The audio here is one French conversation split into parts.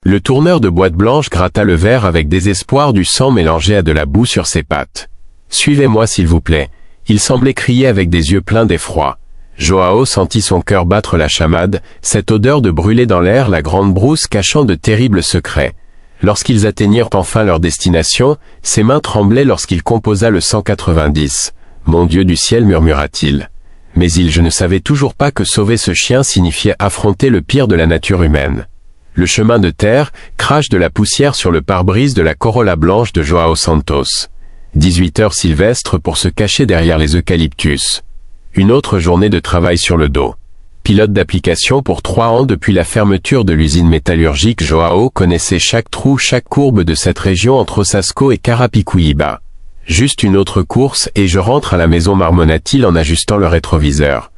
Le tourneur de boîte blanche gratta le verre avec désespoir du sang mélangé à de la boue sur ses pattes. « Suivez-moi s'il vous plaît !» Il semblait crier avec des yeux pleins d'effroi. Joao sentit son cœur battre la chamade, cette odeur de brûlé dans l'air, la grande brousse cachant de terribles secrets. Lorsqu'ils atteignirent enfin leur destination, ses mains tremblaient lorsqu'il composa le 190. « Mon Dieu du ciel » murmura-t-il. Mais je ne savais toujours pas que sauver ce chien signifiait affronter le pire de la nature humaine. Le chemin de terre crache de la poussière sur le pare-brise de la Corolla blanche de Joao Santos. 18 heures sylvestres pour se cacher derrière les eucalyptus. Une autre journée de travail sur le dos. Pilote d'application pour 3 ans depuis la fermeture de l'usine métallurgique, Joao connaissait chaque trou, chaque courbe de cette région entre Osasco et Carapicuíba. Juste une autre course et je rentre à la maison, marmonna-t-il en ajustant le rétroviseur.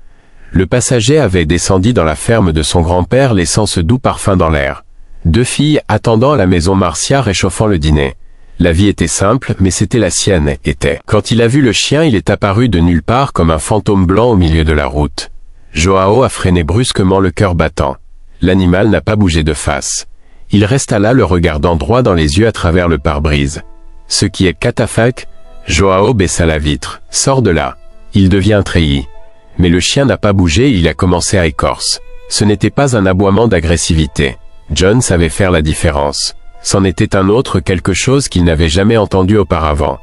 Le passager avait descendu dans la ferme de son grand-père, laissant ce doux parfum dans l'air. 2 filles attendant à la maison, Marcia réchauffant le dîner. La vie était simple, mais c'était la sienne, était. Quand il a vu le chien, il est apparu de nulle part comme un fantôme blanc au milieu de la route. Joao a freiné brusquement, le cœur battant. L'animal n'a pas bougé de face. Il resta là, le regardant droit dans les yeux à travers le pare-brise. Ce qui est catafalque, Joao baissa la vitre. « Sors de là. » Il devient treillis. Mais le chien n'a pas bougé, il a commencé à écorce. Ce n'était pas un aboiement d'agressivité. John savait faire la différence. C'en était un autre, quelque chose qu'il n'avait jamais entendu auparavant.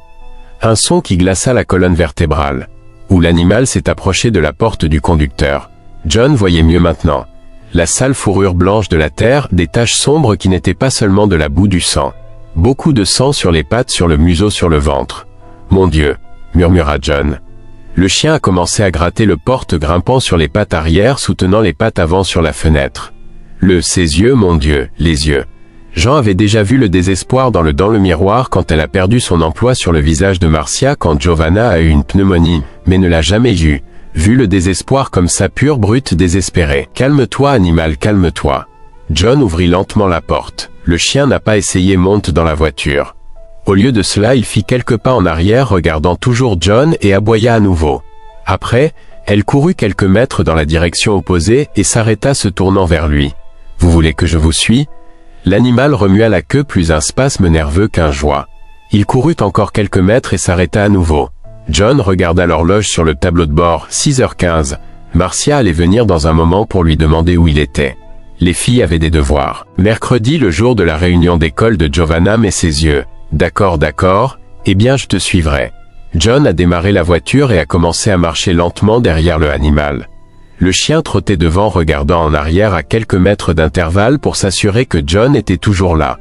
Un son qui glaça la colonne vertébrale. Où l'animal s'est approché de la porte du conducteur. John voyait mieux maintenant. La sale fourrure blanche de la terre, des taches sombres qui n'étaient pas seulement de la boue, du sang. Beaucoup de sang sur les pattes, sur le museau, sur le ventre. « Mon Dieu !» murmura John. Le chien a commencé à gratter le porte, grimpant sur les pattes arrière, soutenant les pattes avant sur la fenêtre. Ses yeux, mon Dieu, les yeux. Jean avait déjà vu le désespoir dans le miroir quand elle a perdu son emploi sur le visage de Marcia, quand Giovanna a eu une pneumonie, mais ne l'a jamais eu. Vu le désespoir comme ça, pur, brut, désespéré. « Calme-toi, animal, calme-toi. » John ouvrit lentement la porte. Le chien n'a pas essayé, monte dans la voiture. Au lieu de cela, il fit quelques pas en arrière, regardant toujours John, et aboya à nouveau. Après, elle courut quelques mètres dans la direction opposée et s'arrêta, se tournant vers lui. « Vous voulez que je vous suie ?» L'animal remua la queue, plus un spasme nerveux qu'un joie. Il courut encore quelques mètres et s'arrêta à nouveau. John regarda l'horloge sur le tableau de bord, 6h15. Marcia allait venir dans un moment pour lui demander où il était. Les filles avaient des devoirs. Mercredi, le jour de la réunion d'école de Giovanna, mais ses yeux. « D'accord, d'accord, eh bien je te suivrai. » John a démarré la voiture et a commencé à marcher lentement derrière le animal. Le chien trottait devant, regardant en arrière à quelques mètres d'intervalle pour s'assurer que John était toujours là.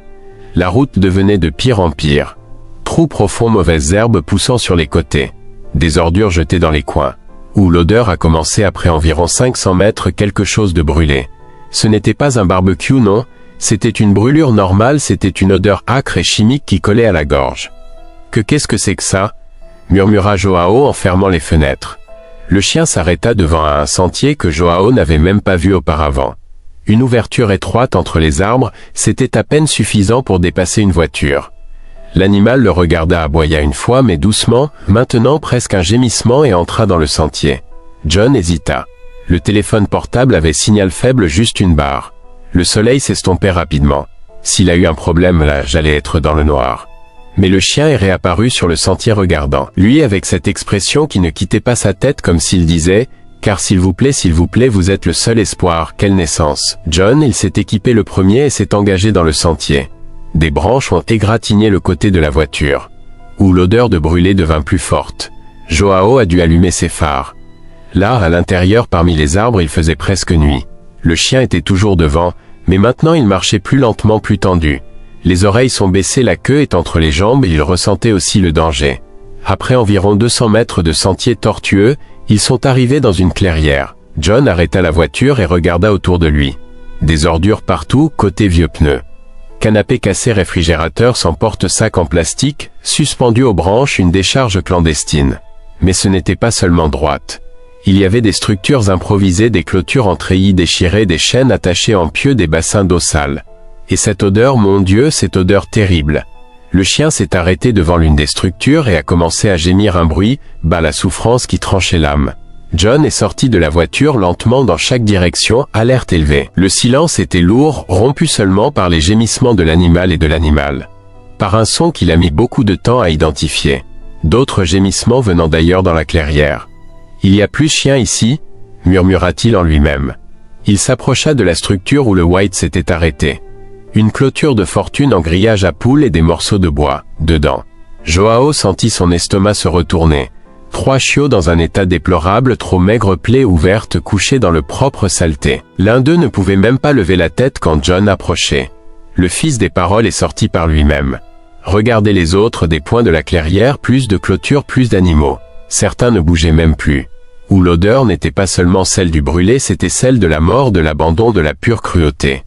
La route devenait de pire en pire. Trous profonds, mauvaises herbes poussant sur les côtés. Des ordures jetées dans les coins. Où l'odeur a commencé après environ 500 mètres, quelque chose de brûlé. Ce n'était pas un barbecue, non. C'était une brûlure normale, c'était une odeur âcre et chimique qui collait à la gorge. « Qu'est-ce que c'est que ça ?» murmura Joao en fermant les fenêtres. Le chien s'arrêta devant un sentier que Joao n'avait même pas vu auparavant. Une ouverture étroite entre les arbres, c'était à peine suffisant pour dépasser une voiture. L'animal le regarda, aboya une fois mais doucement, maintenant presque un gémissement, et entra dans le sentier. John hésita. Le téléphone portable avait signal faible, juste une barre. Le soleil s'estompait rapidement. S'il a eu un problème là, j'allais être dans le noir. Mais le chien est réapparu sur le sentier, regardant. Lui, avec cette expression qui ne quittait pas sa tête, comme s'il disait « Car s'il vous plaît, vous êtes le seul espoir, quelle naissance !» John, il s'est équipé le premier et s'est engagé dans le sentier. Des branches ont égratigné le côté de la voiture. Où l'odeur de brûlé devint plus forte. Joao a dû allumer ses phares. Là, à l'intérieur, parmi les arbres, il faisait presque nuit. Le chien était toujours devant, mais maintenant il marchait plus lentement, plus tendu. Les oreilles sont baissées, la queue est entre les jambes et il ressentait aussi le danger. Après environ 200 mètres de sentier tortueux, ils sont arrivés dans une clairière. John arrêta la voiture et regarda autour de lui. Des ordures partout, côté vieux pneus. Canapé cassé, réfrigérateur sans porte-sac en plastique, suspendu aux branches, une décharge clandestine. Mais ce n'était pas seulement droite. Il y avait des structures improvisées, des clôtures en treillis déchirées, des chaînes attachées en pieux, des bassins d'eau sale. Et cette odeur, mon Dieu, cette odeur terrible. Le chien s'est arrêté devant l'une des structures et a commencé à gémir, un bruit, bas la souffrance qui tranchait l'âme. John est sorti de la voiture lentement dans chaque direction, alerte élevée. Le silence était lourd, rompu seulement par les gémissements de l'animal et de l'animal. Par un son qu'il a mis beaucoup de temps à identifier. D'autres gémissements venant d'ailleurs dans la clairière. « Il y a plus chien ici ?» murmura-t-il en lui-même. Il s'approcha de la structure où le White s'était arrêté. Une clôture de fortune en grillage à poules et des morceaux de bois, dedans. Joao sentit son estomac se retourner. 3 chiots dans un état déplorable, trop maigres, plaies ouvertes couchées dans le propre saleté. L'un d'eux ne pouvait même pas lever la tête quand John approchait. Le fils des paroles est sorti par lui-même. Regardez les autres des points de la clairière, plus de clôtures, plus d'animaux. Certains ne bougeaient même plus. Où l'odeur n'était pas seulement celle du brûlé, c'était celle de la mort, de l'abandon, de la pure cruauté.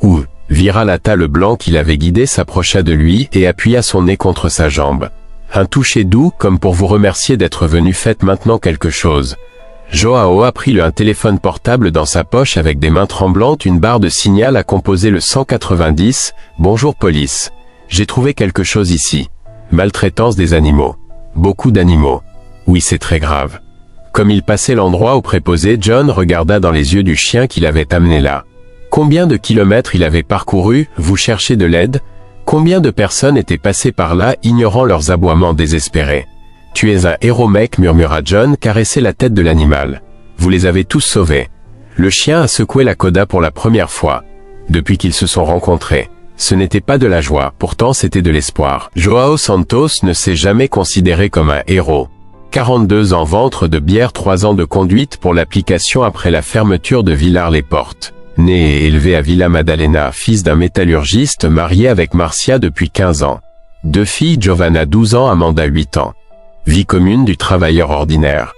Où Viralata le blanc qui l'avait guidé s'approcha de lui et appuya son nez contre sa jambe. Un toucher doux, comme pour vous remercier d'être venu, faites maintenant quelque chose. Joao a pris un téléphone portable dans sa poche avec des mains tremblantes, une barre de signal a composé le 190, « Bonjour police. J'ai trouvé quelque chose ici. Maltraitance des animaux. Beaucoup d'animaux. Oui, c'est très grave. » Comme il passait l'endroit au préposé, John regarda dans les yeux du chien qu'il avait amené là. Combien de kilomètres il avait parcouru, vous cherchez de l'aide? Combien de personnes étaient passées par là, ignorant leurs aboiements désespérés? Tu es un héros mec, murmura John, caressait la tête de l'animal. Vous les avez tous sauvés. Le chien a secoué la coda pour la première fois. Depuis qu'ils se sont rencontrés. Ce n'était pas de la joie, pourtant c'était de l'espoir. Joao Santos ne s'est jamais considéré comme un héros. 42 ans, ventre de bière, 3 ans de conduite pour l'application après la fermeture de Villars-les-Portes. Né et élevé à Villa Madalena, fils d'un métallurgiste, marié avec Marcia depuis 15 ans. 2 filles, Giovanna 12 ans, Amanda 8 ans. Vie commune du travailleur ordinaire.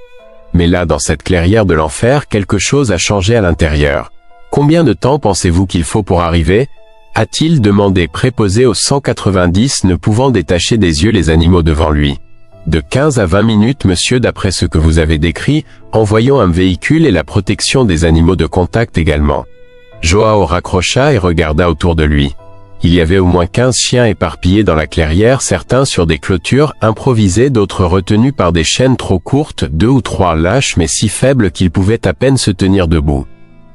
Mais là, dans cette clairière de l'enfer, quelque chose a changé à l'intérieur. Combien de temps pensez-vous qu'il faut pour arriver? A-t-il demandé, préposé au 190, ne pouvant détacher des yeux les animaux devant lui. De 15 à 20 minutes, monsieur, d'après ce que vous avez décrit, envoyons un véhicule et la protection des animaux de contact également. Joao raccrocha et regarda autour de lui. Il y avait au moins 15 chiens éparpillés dans la clairière, certains sur des clôtures improvisées, d'autres retenus par des chaînes trop courtes, 2 ou 3 lâches mais si faibles qu'ils pouvaient à peine se tenir debout.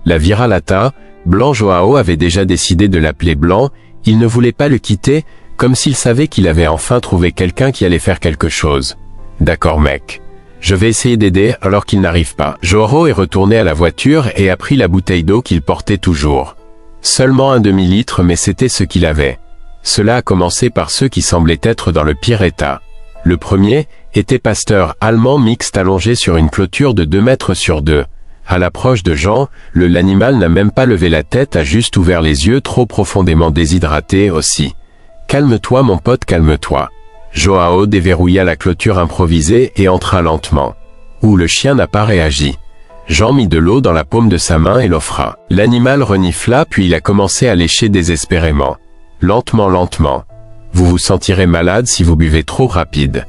La Viralata, Blanc Joao avait déjà décidé de l'appeler Blanc, il ne voulait pas le quitter, comme s'il savait qu'il avait enfin trouvé quelqu'un qui allait faire quelque chose. D'accord mec. Je vais essayer d'aider alors qu'il n'arrive pas. Joao est retourné à la voiture et a pris la bouteille d'eau qu'il portait toujours. Seulement un demi-litre, mais c'était ce qu'il avait. Cela a commencé par ceux qui semblaient être dans le pire état. Le premier était pasteur allemand mixte allongé sur une clôture de 2 mètres sur 2. À l'approche de Jean, l'animal n'a même pas levé la tête, a juste ouvert les yeux, trop profondément déshydraté aussi. Calme-toi mon pote, calme-toi. Joao déverrouilla la clôture improvisée et entra lentement. Où le chien n'a pas réagi. Jean mit de l'eau dans la paume de sa main et l'offra. L'animal renifla puis il a commencé à lécher désespérément. Lentement, lentement. Vous vous sentirez malade si vous buvez trop rapide.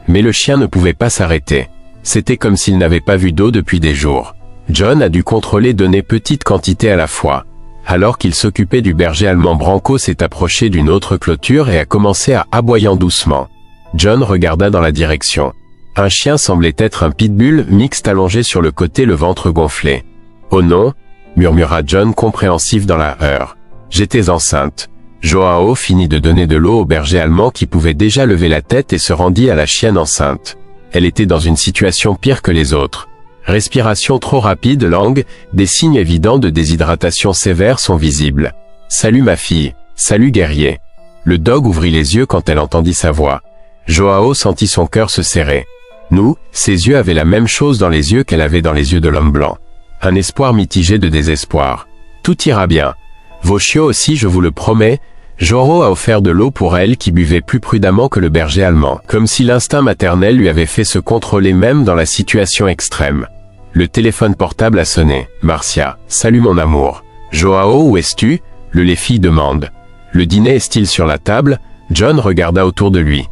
Mais le chien ne pouvait pas s'arrêter. C'était comme s'il n'avait pas vu d'eau depuis des jours. John a dû contrôler, donner petite quantité à la fois. Alors qu'il s'occupait du berger allemand, Branco s'est approché d'une autre clôture et a commencé à aboyer doucement. John regarda dans la direction. Un chien semblait être un pitbull mixte allongé sur le côté, le ventre gonflé. « Oh non !» murmura John compréhensif dans la heure. « J'étais enceinte. » Joao finit de donner de l'eau au berger allemand qui pouvait déjà lever la tête et se rendit à la chienne enceinte. Elle était dans une situation pire que les autres. Respiration trop rapide, langue, des signes évidents de déshydratation sévère sont visibles. « Salut ma fille, salut guerrier. » Le dog ouvrit les yeux quand elle entendit sa voix. Joao sentit son cœur se serrer. Nous, ses yeux avaient la même chose dans les yeux qu'elle avait dans les yeux de l'homme blanc. Un espoir mitigé de désespoir. Tout ira bien. Vos chiots aussi, je vous le promets. Joao a offert de l'eau pour elle qui buvait plus prudemment que le berger allemand, comme si l'instinct maternel lui avait fait se contrôler même dans la situation extrême. Le téléphone portable a sonné. Marcia. Salut mon amour. Joao, où es-tu? Les filles demandent. Le dîner est-il sur la table? John regarda autour de lui.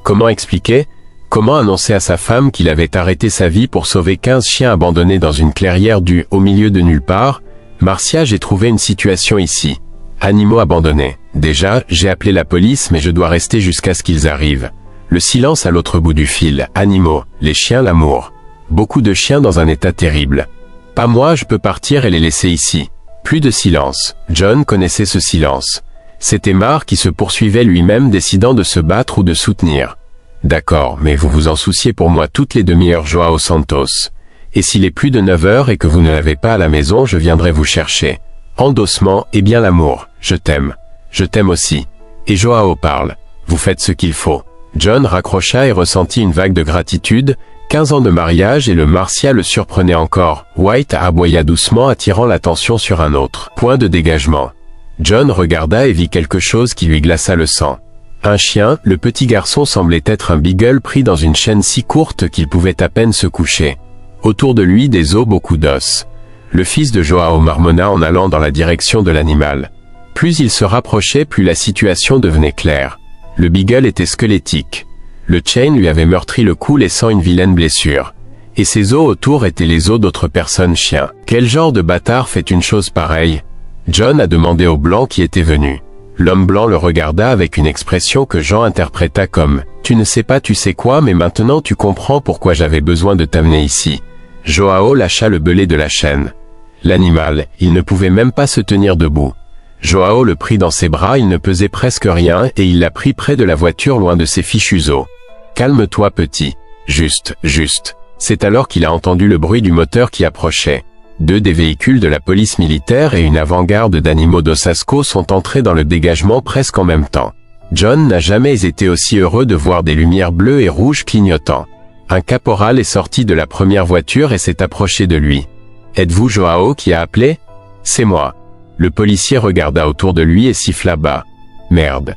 Comment expliquer? Comment annoncer à sa femme qu'il avait arrêté sa vie pour sauver 15 chiens abandonnés dans une clairière au milieu de nulle part? Marcia, j'ai trouvé une situation ici. Animaux abandonnés. Déjà, j'ai appelé la police mais je dois rester jusqu'à ce qu'ils arrivent. Le silence à l'autre bout du fil. Animaux, les chiens, l'amour. Beaucoup de chiens dans un état terrible. Pas moi, je peux partir et les laisser ici. Plus de silence. John connaissait ce silence. C'était Mar qui se poursuivait lui-même, décidant de se battre ou de soutenir. D'accord, mais vous vous en souciez pour moi toutes les demi-heures, Joao Santos. Et s'il est plus de 9 heures et que vous ne l'avez pas à la maison, je viendrai vous chercher. Endossement, et bien l'amour. Je t'aime. Je t'aime aussi. Et Joao parle. Vous faites ce qu'il faut. John raccrocha et ressentit une vague de gratitude. 15 ans de mariage et le Marcia le surprenait encore. White aboya doucement, attirant l'attention sur un autre point de dégagement. John regarda et vit quelque chose qui lui glaça le sang. Un chien, le petit garçon semblait être un beagle pris dans une chaîne si courte qu'il pouvait à peine se coucher. Autour de lui des os, beaucoup d'os. Le fils de Joao marmonna en allant dans la direction de l'animal. Plus il se rapprochait, plus la situation devenait claire. Le beagle était squelettique. Le chain lui avait meurtri le cou, laissant une vilaine blessure. Et ses os autour étaient les os d'autres personnes chiens. Quel genre de bâtard fait une chose pareille? John a demandé au blanc qui était venu. L'homme blanc le regarda avec une expression que Jean interpréta comme « Tu ne sais pas tu sais quoi, mais maintenant tu comprends pourquoi j'avais besoin de t'amener ici. » Joao lâcha le belait de la chaîne. L'animal, il ne pouvait même pas se tenir debout. Joao le prit dans ses bras, il ne pesait presque rien et il l'a pris près de la voiture, loin de ses fichus os. « Calme-toi petit. Juste. » C'est alors qu'il a entendu le bruit du moteur qui approchait. 2 des véhicules de la police militaire et une avant-garde d'animaux d'Osasco sont entrés dans le dégagement presque en même temps. John n'a jamais été aussi heureux de voir des lumières bleues et rouges clignotant. Un caporal est sorti de la première voiture et s'est approché de lui. « Êtes-vous Joao qui a appelé ? » « C'est moi. » Le policier regarda autour de lui et siffla bas. « Merde. »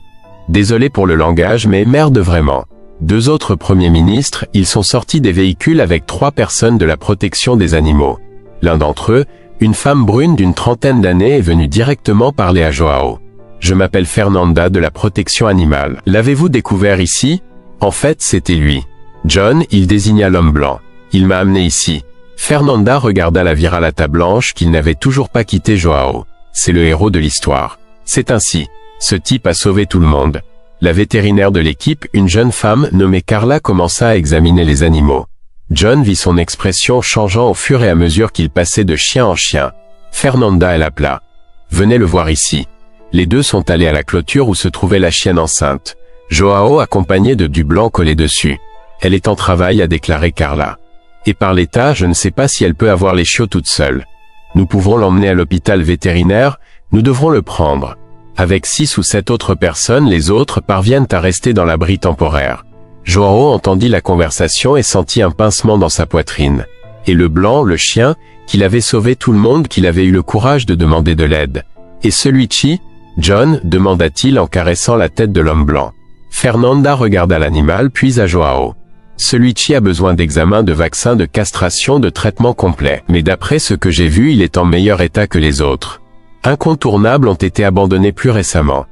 Désolé pour le langage, mais merde vraiment. 2 autres premiers ministres, ils sont sortis des véhicules avec 3 personnes de la protection des animaux. L'un d'entre eux, une femme brune d'une 30aine d'années, est venue directement parler à Joao. « Je m'appelle Fernanda de la protection animale. L'avez-vous découvert ici ? » En fait, c'était lui. John, il désigna l'homme blanc. « Il m'a amené ici. » Fernanda regarda la Viralata blanche qu'il n'avait toujours pas quitté Joao. C'est le héros de l'histoire. C'est ainsi. Ce type a sauvé tout le monde. La vétérinaire de l'équipe, une jeune femme nommée Carla, commença à examiner les animaux. John vit son expression changeant au fur et à mesure qu'il passait de chien en chien. Fernanda, elle appela. « Venez le voir ici. » Les 2 sont allés à la clôture où se trouvait la chienne enceinte. Joao accompagné de du blanc collé dessus. « Elle est en travail », a déclaré Carla. « Et par l'état, je ne sais pas si elle peut avoir les chiots toute seule. Nous pouvons l'emmener à l'hôpital vétérinaire, nous devrons le prendre. » Avec 6 ou 7 autres personnes, les autres parviennent à rester dans l'abri temporaire. Joao entendit la conversation et sentit un pincement dans sa poitrine. Et le blanc, le chien, qu'il avait sauvé tout le monde, qu'il avait eu le courage de demander de l'aide. « Et celui-ci, John ?» demanda-t-il en caressant la tête de l'homme blanc. Fernanda regarda l'animal puis à Joao. Celui-ci a besoin d'examen, de vaccin, de castration, de traitement complet. Mais d'après ce que j'ai vu, il est en meilleur état que les autres. Incontournables ont été abandonnés plus récemment.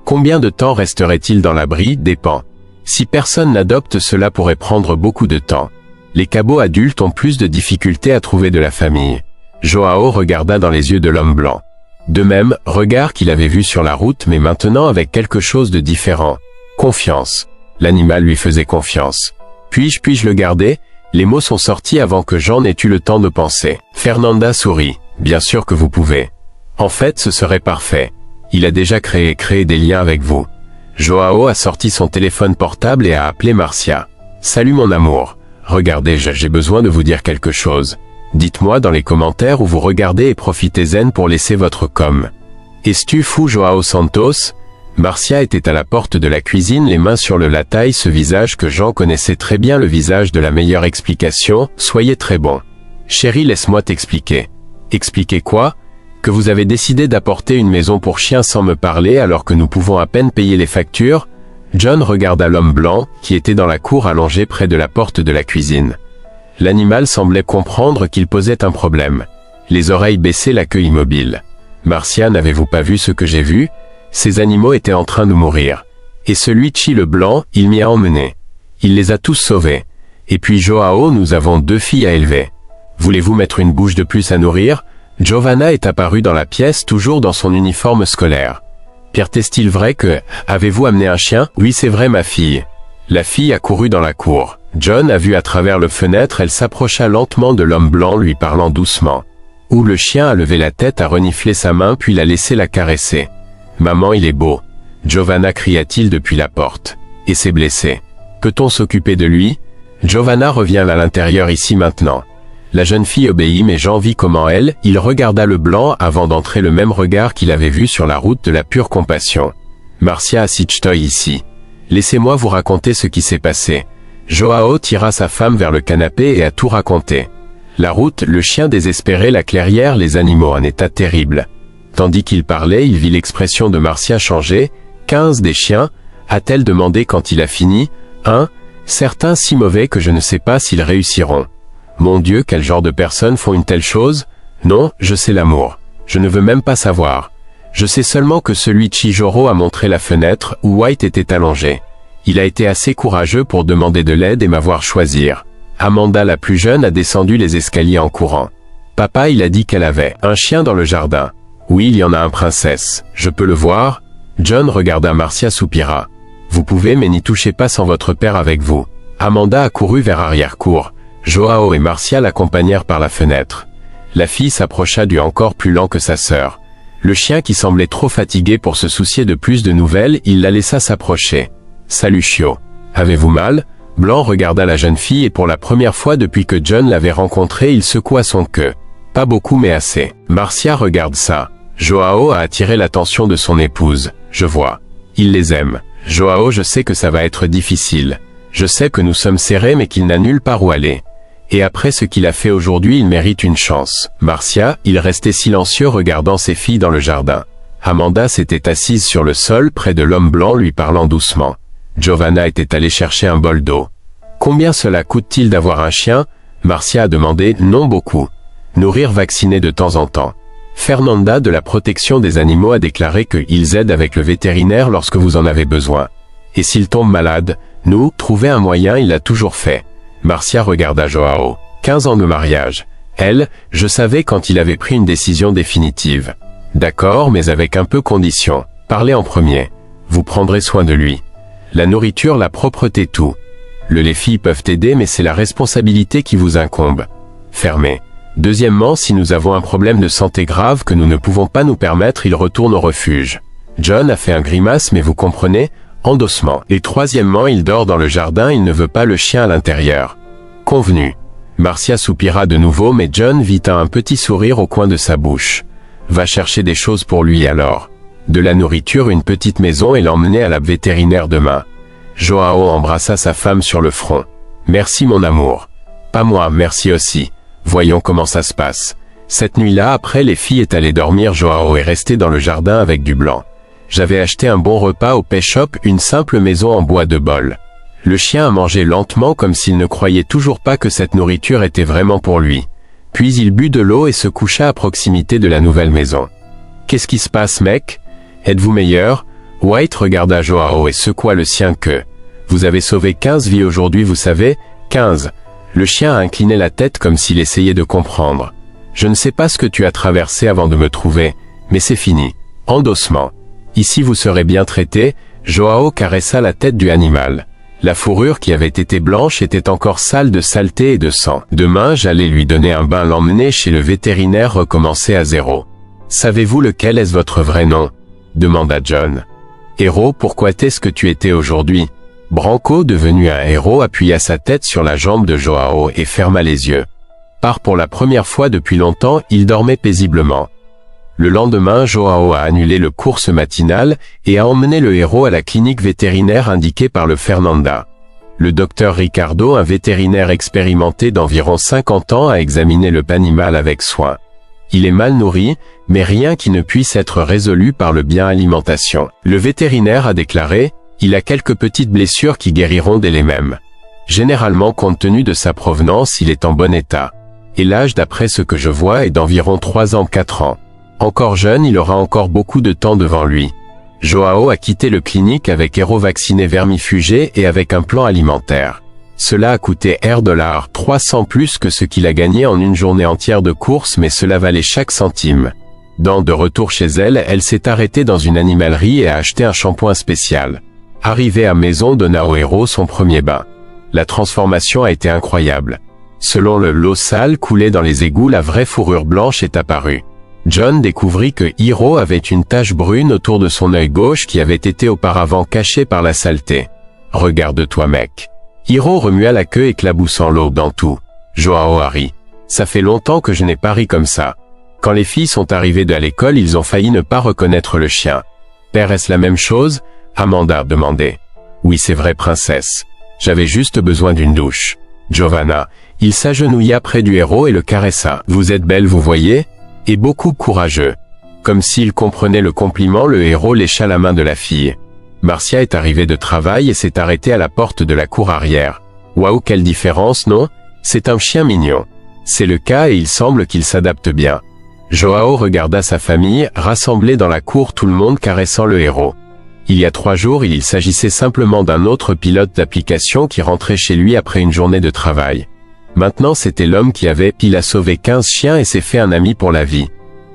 Combien de temps resterait-il dans l'abri? Dépend. Si personne n'adopte, cela pourrait prendre beaucoup de temps. Les cabots adultes ont plus de difficultés à trouver de la famille. Joao regarda dans les yeux de l'homme blanc. De même, regard qu'il avait vu sur la route, mais maintenant avec quelque chose de différent. Confiance. L'animal lui faisait confiance. Puis-je le garder? Les mots sont sortis avant que Jean n'ait eu le temps de penser. Fernanda sourit. Bien sûr que vous pouvez. En fait, ce serait parfait. Il a déjà créé des liens avec vous. Joao a sorti son téléphone portable et a appelé Marcia. Salut mon amour. Regardez, j'ai besoin de vous dire quelque chose. Dites-moi dans les commentaires où vous regardez et profitez-en pour laisser votre com. Es-tu fou, Joao Santos? Marcia était à la porte de la cuisine, les mains sur le lataille, ce visage que Jean connaissait très bien, le visage de la meilleure explication. Soyez très bon. Chérie, laisse-moi t'expliquer. Expliquer quoi? Que vous avez décidé d'apporter une maison pour chiens sans me parler alors que nous pouvons à peine payer les factures? John regarda l'homme blanc, qui était dans la cour allongé près de la porte de la cuisine. L'animal semblait comprendre qu'il posait un problème. Les oreilles baissées, la queue immobile. Marcia, n'avez-vous pas vu ce que j'ai vu? Ces animaux étaient en train de mourir. Et celui-ci le blanc, il m'y a emmené. Il les a tous sauvés. Et puis Joao, nous avons 2 filles à élever. Voulez-vous mettre une bouche de plus à nourrir? Giovanna est apparue dans la pièce, toujours dans son uniforme scolaire. Pierre, est-il vrai que... Avez-vous amené un chien? Oui, c'est vrai, ma fille. La fille a couru dans la cour. John a vu à travers le fenêtre, elle s'approcha lentement de l'homme blanc lui parlant doucement. Où le chien a levé la tête, a reniflé sa main puis l'a laissé la caresser. Maman, il est beau. Giovanna cria-t-il depuis la porte. Et s'est blessé. Peut-on s'occuper de lui? Giovanna revient à l'intérieur ici maintenant. La jeune fille obéit mais Jean vit comment il regarda le blanc avant d'entrer le même regard qu'il avait vu sur la route de la pure compassion. Marcia assiste-toi ici. Laissez-moi vous raconter ce qui s'est passé. Joao tira sa femme vers le canapé et a tout raconté. La route, le chien désespéré, la clairière, les animaux en état terrible. Tandis qu'il parlait, il vit l'expression de Marcia changer. 15 des chiens, a-t-elle demandé quand il a fini. Certains si mauvais que je ne sais pas s'ils réussiront. Mon Dieu, quel genre de personnes font une telle chose? Non, je sais l'amour. Je ne veux même pas savoir. Je sais seulement que celui de Chijoro a montré la fenêtre où White était allongé. Il a été assez courageux pour demander de l'aide et m'avoir choisir. Amanda, la plus jeune, a descendu les escaliers en courant. Papa, il a dit qu'elle avait un chien dans le jardin. Oui, il y en a un, princesse. Je peux le voir? John regarda Marcia, soupira. Vous pouvez, mais n'y touchez pas sans votre père avec vous. Amanda a couru vers arrière-cour. Joao et Marcia l'accompagnèrent par la fenêtre. La fille s'approcha du encore plus lent que sa sœur. Le chien qui semblait trop fatigué pour se soucier de plus de nouvelles, il la laissa s'approcher. Salut Chio. Avez-vous mal? Blanc regarda la jeune fille et pour la première fois depuis que John l'avait rencontrée, il secoua son queue. Pas beaucoup mais assez. Marcia regarde ça. Joao a attiré l'attention de son épouse. Je vois. Il les aime. Joao, je sais que ça va être difficile. Je sais que nous sommes serrés mais qu'il n'a nulle part où aller. Et après ce qu'il a fait aujourd'hui, il mérite une chance. Marcia, il restait silencieux regardant ses filles dans le jardin. Amanda s'était assise sur le sol près de l'homme blanc lui parlant doucement. Giovanna était allée chercher un bol d'eau. Combien cela coûte-t-il d'avoir un chien? Marcia a demandé. Non beaucoup. Nourrir, vacciner de temps en temps. Fernanda de la protection des animaux a déclaré qu'ils aident avec le vétérinaire lorsque vous en avez besoin. Et s'il tombe malade, nous, trouver un moyen, il l'a toujours fait. Marcia regarda Joao. 15 ans de mariage. Elle, je savais quand il avait pris une décision définitive. D'accord, mais avec un peu condition. Parlez en premier. Vous prendrez soin de lui. La nourriture, la propreté, tout. Les filles peuvent aider mais c'est la responsabilité qui vous incombe. Fermez. Deuxièmement, si nous avons un problème de santé grave que nous ne pouvons pas nous permettre, il retourne au refuge. John a fait un grimace mais vous comprenez? Endossement. Et troisièmement, il dort dans le jardin, il ne veut pas le chien à l'intérieur. Convenu. Marcia soupira de nouveau mais John vit un petit sourire au coin de sa bouche. Va chercher des choses pour lui alors. De la nourriture, une petite maison et l'emmener à la vétérinaire demain. Joao embrassa sa femme sur le front. Merci mon amour. Pas moi, merci aussi. Voyons comment ça se passe. Cette nuit-là, après les filles est allée dormir, Joao est resté dans le jardin avec du blanc. J'avais acheté un bon repas au pet shop, une simple maison en bois de bol. Le chien a mangé lentement comme s'il ne croyait toujours pas que cette nourriture était vraiment pour lui. Puis il but de l'eau et se coucha à proximité de la nouvelle maison. Qu'est-ce qui se passe, mec? Êtes-vous meilleur? White regarda Joao et secoua le sien que. Vous avez sauvé 15 vies aujourd'hui, vous savez? 15. Le chien a incliné la tête comme s'il essayait de comprendre. Je ne sais pas ce que tu as traversé avant de me trouver, mais c'est fini. Endossement. Ici vous serez bien traité. Joao caressa la tête du animal. La fourrure qui avait été blanche était encore sale de saleté et de sang. Demain j'allais lui donner un bain, l'emmener chez le vétérinaire, recommencer à zéro. Savez-vous lequel est votre vrai nom? Demanda John. Héros, pourquoi est-ce que tu étais aujourd'hui? Branco, devenu un héros, appuya sa tête sur la jambe de Joao et ferma les yeux. Pour la première fois depuis longtemps, il dormait paisiblement. Le lendemain, Joao a annulé le course matinale et a emmené le héros à la clinique vétérinaire indiquée par le Fernanda. Le docteur Ricardo, un vétérinaire expérimenté d'environ 50 ans, a examiné le animal avec soin. Il est mal nourri, mais rien qui ne puisse être résolu par le bien alimentation. Le vétérinaire a déclaré, il a quelques petites blessures qui guériront dès les mêmes. Généralement, compte tenu de sa provenance, il est en bon état. Et l'âge, d'après ce que je vois, est d'environ 3 ans, 4 ans. Encore jeune, il aura encore beaucoup de temps devant lui. Joao a quitté le clinique avec héros vacciné vermifugé et avec un plan alimentaire. Cela a coûté $300 plus que ce qu'il a gagné en une journée entière de course, mais cela valait chaque centime. De retour chez elle, elle s'est arrêtée dans une animalerie et a acheté un shampoing spécial. Arrivée à maison, donna au héros son premier bain. La transformation a été incroyable. Selon l'eau sale coulée dans les égouts, la vraie fourrure blanche est apparue. John découvrit que Hiro avait une tache brune autour de son œil gauche qui avait été auparavant caché par la saleté. « Regarde-toi, mec. » Hiro remua la queue éclaboussant l'eau dans tout. Joao a ri. « Ça fait longtemps que je n'ai pas ri comme ça. » Quand les filles sont arrivées de l'école, ils ont failli ne pas reconnaître le chien. « Père, est-ce la même chose ?» Amanda demandait. « Oui, c'est vrai, princesse. J'avais juste besoin d'une douche. » Giovanna. Il s'agenouilla près du héros et le caressa. « Vous êtes belle, vous voyez ?» Et beaucoup courageux. Comme s'il comprenait le compliment, le héros lécha la main de la fille. Marcia est arrivée de travail et s'est arrêtée à la porte de la cour arrière. Waouh, quelle différence, non? C'est un chien mignon. C'est le cas et il semble qu'il s'adapte bien. Joao regarda sa famille, rassemblée dans la cour, tout le monde caressant le héros. Il y a 3 jours, il s'agissait simplement d'un autre pilote d'application qui rentrait chez lui après une journée de travail. Maintenant, c'était l'homme qui avait il a sauvé 15 chiens et s'est fait un ami pour la vie.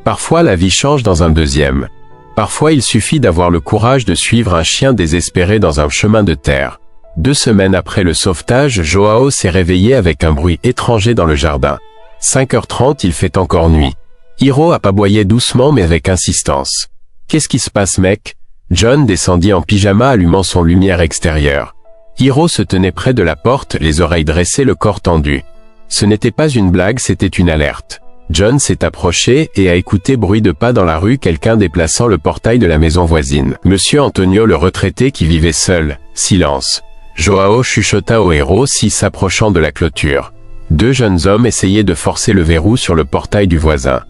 Parfois, la vie change dans un deuxième. Parfois, il suffit d'avoir le courage de suivre un chien désespéré dans un chemin de terre. 2 semaines après le sauvetage, Joao s'est réveillé avec un bruit étranger dans le jardin. 5h30, il fait encore nuit. Hiro aboyait doucement mais avec insistance. « Qu'est-ce qui se passe, mec ?» John descendit en pyjama allumant son lumière extérieure. Hiro se tenait près de la porte, les oreilles dressées, le corps tendu. Ce n'était pas une blague, c'était une alerte. John s'est approché et a écouté bruit de pas dans la rue, quelqu'un déplaçant le portail de la maison voisine. Monsieur Antonio, le retraité qui vivait seul. Silence. Joao chuchota au héros, s'approchant de la clôture. 2 jeunes hommes essayaient de forcer le verrou sur le portail du voisin.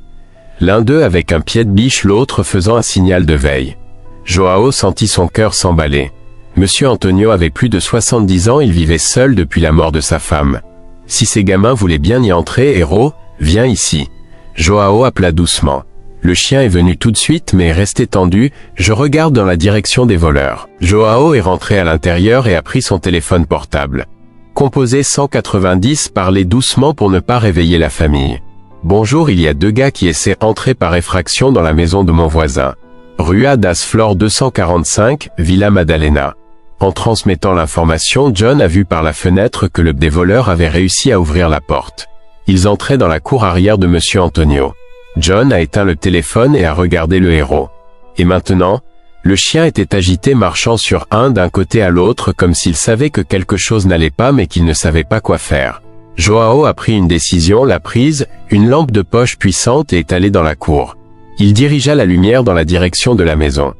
L'un d'eux avec un pied de biche, l'autre faisant un signal de veille. Joao sentit son cœur s'emballer. Monsieur Antonio avait plus de 70 ans, il vivait seul depuis la mort de sa femme. Si ces gamins voulaient bien y entrer, héros, viens ici. Joao appela doucement. Le chien est venu tout de suite mais est resté tendu, je regarde dans la direction des voleurs. Joao est rentré à l'intérieur et a pris son téléphone portable. Composé 190, parlez doucement pour ne pas réveiller la famille. Bonjour, il y a 2 gars qui essaient d'entrer par effraction dans la maison de mon voisin. Rua das Flores 245, Villa Madalena. En transmettant l'information, John a vu par la fenêtre que des voleurs avaient réussi à ouvrir la porte. Ils entraient dans la cour arrière de Monsieur Antonio. John a éteint le téléphone et a regardé le héros. Et maintenant, le chien était agité, marchant sur d'un côté à l'autre comme s'il savait que quelque chose n'allait pas mais qu'il ne savait pas quoi faire. Joao a pris une décision, l'a prise, une lampe de poche puissante et est allé dans la cour. Il dirigea la lumière dans la direction de la maison.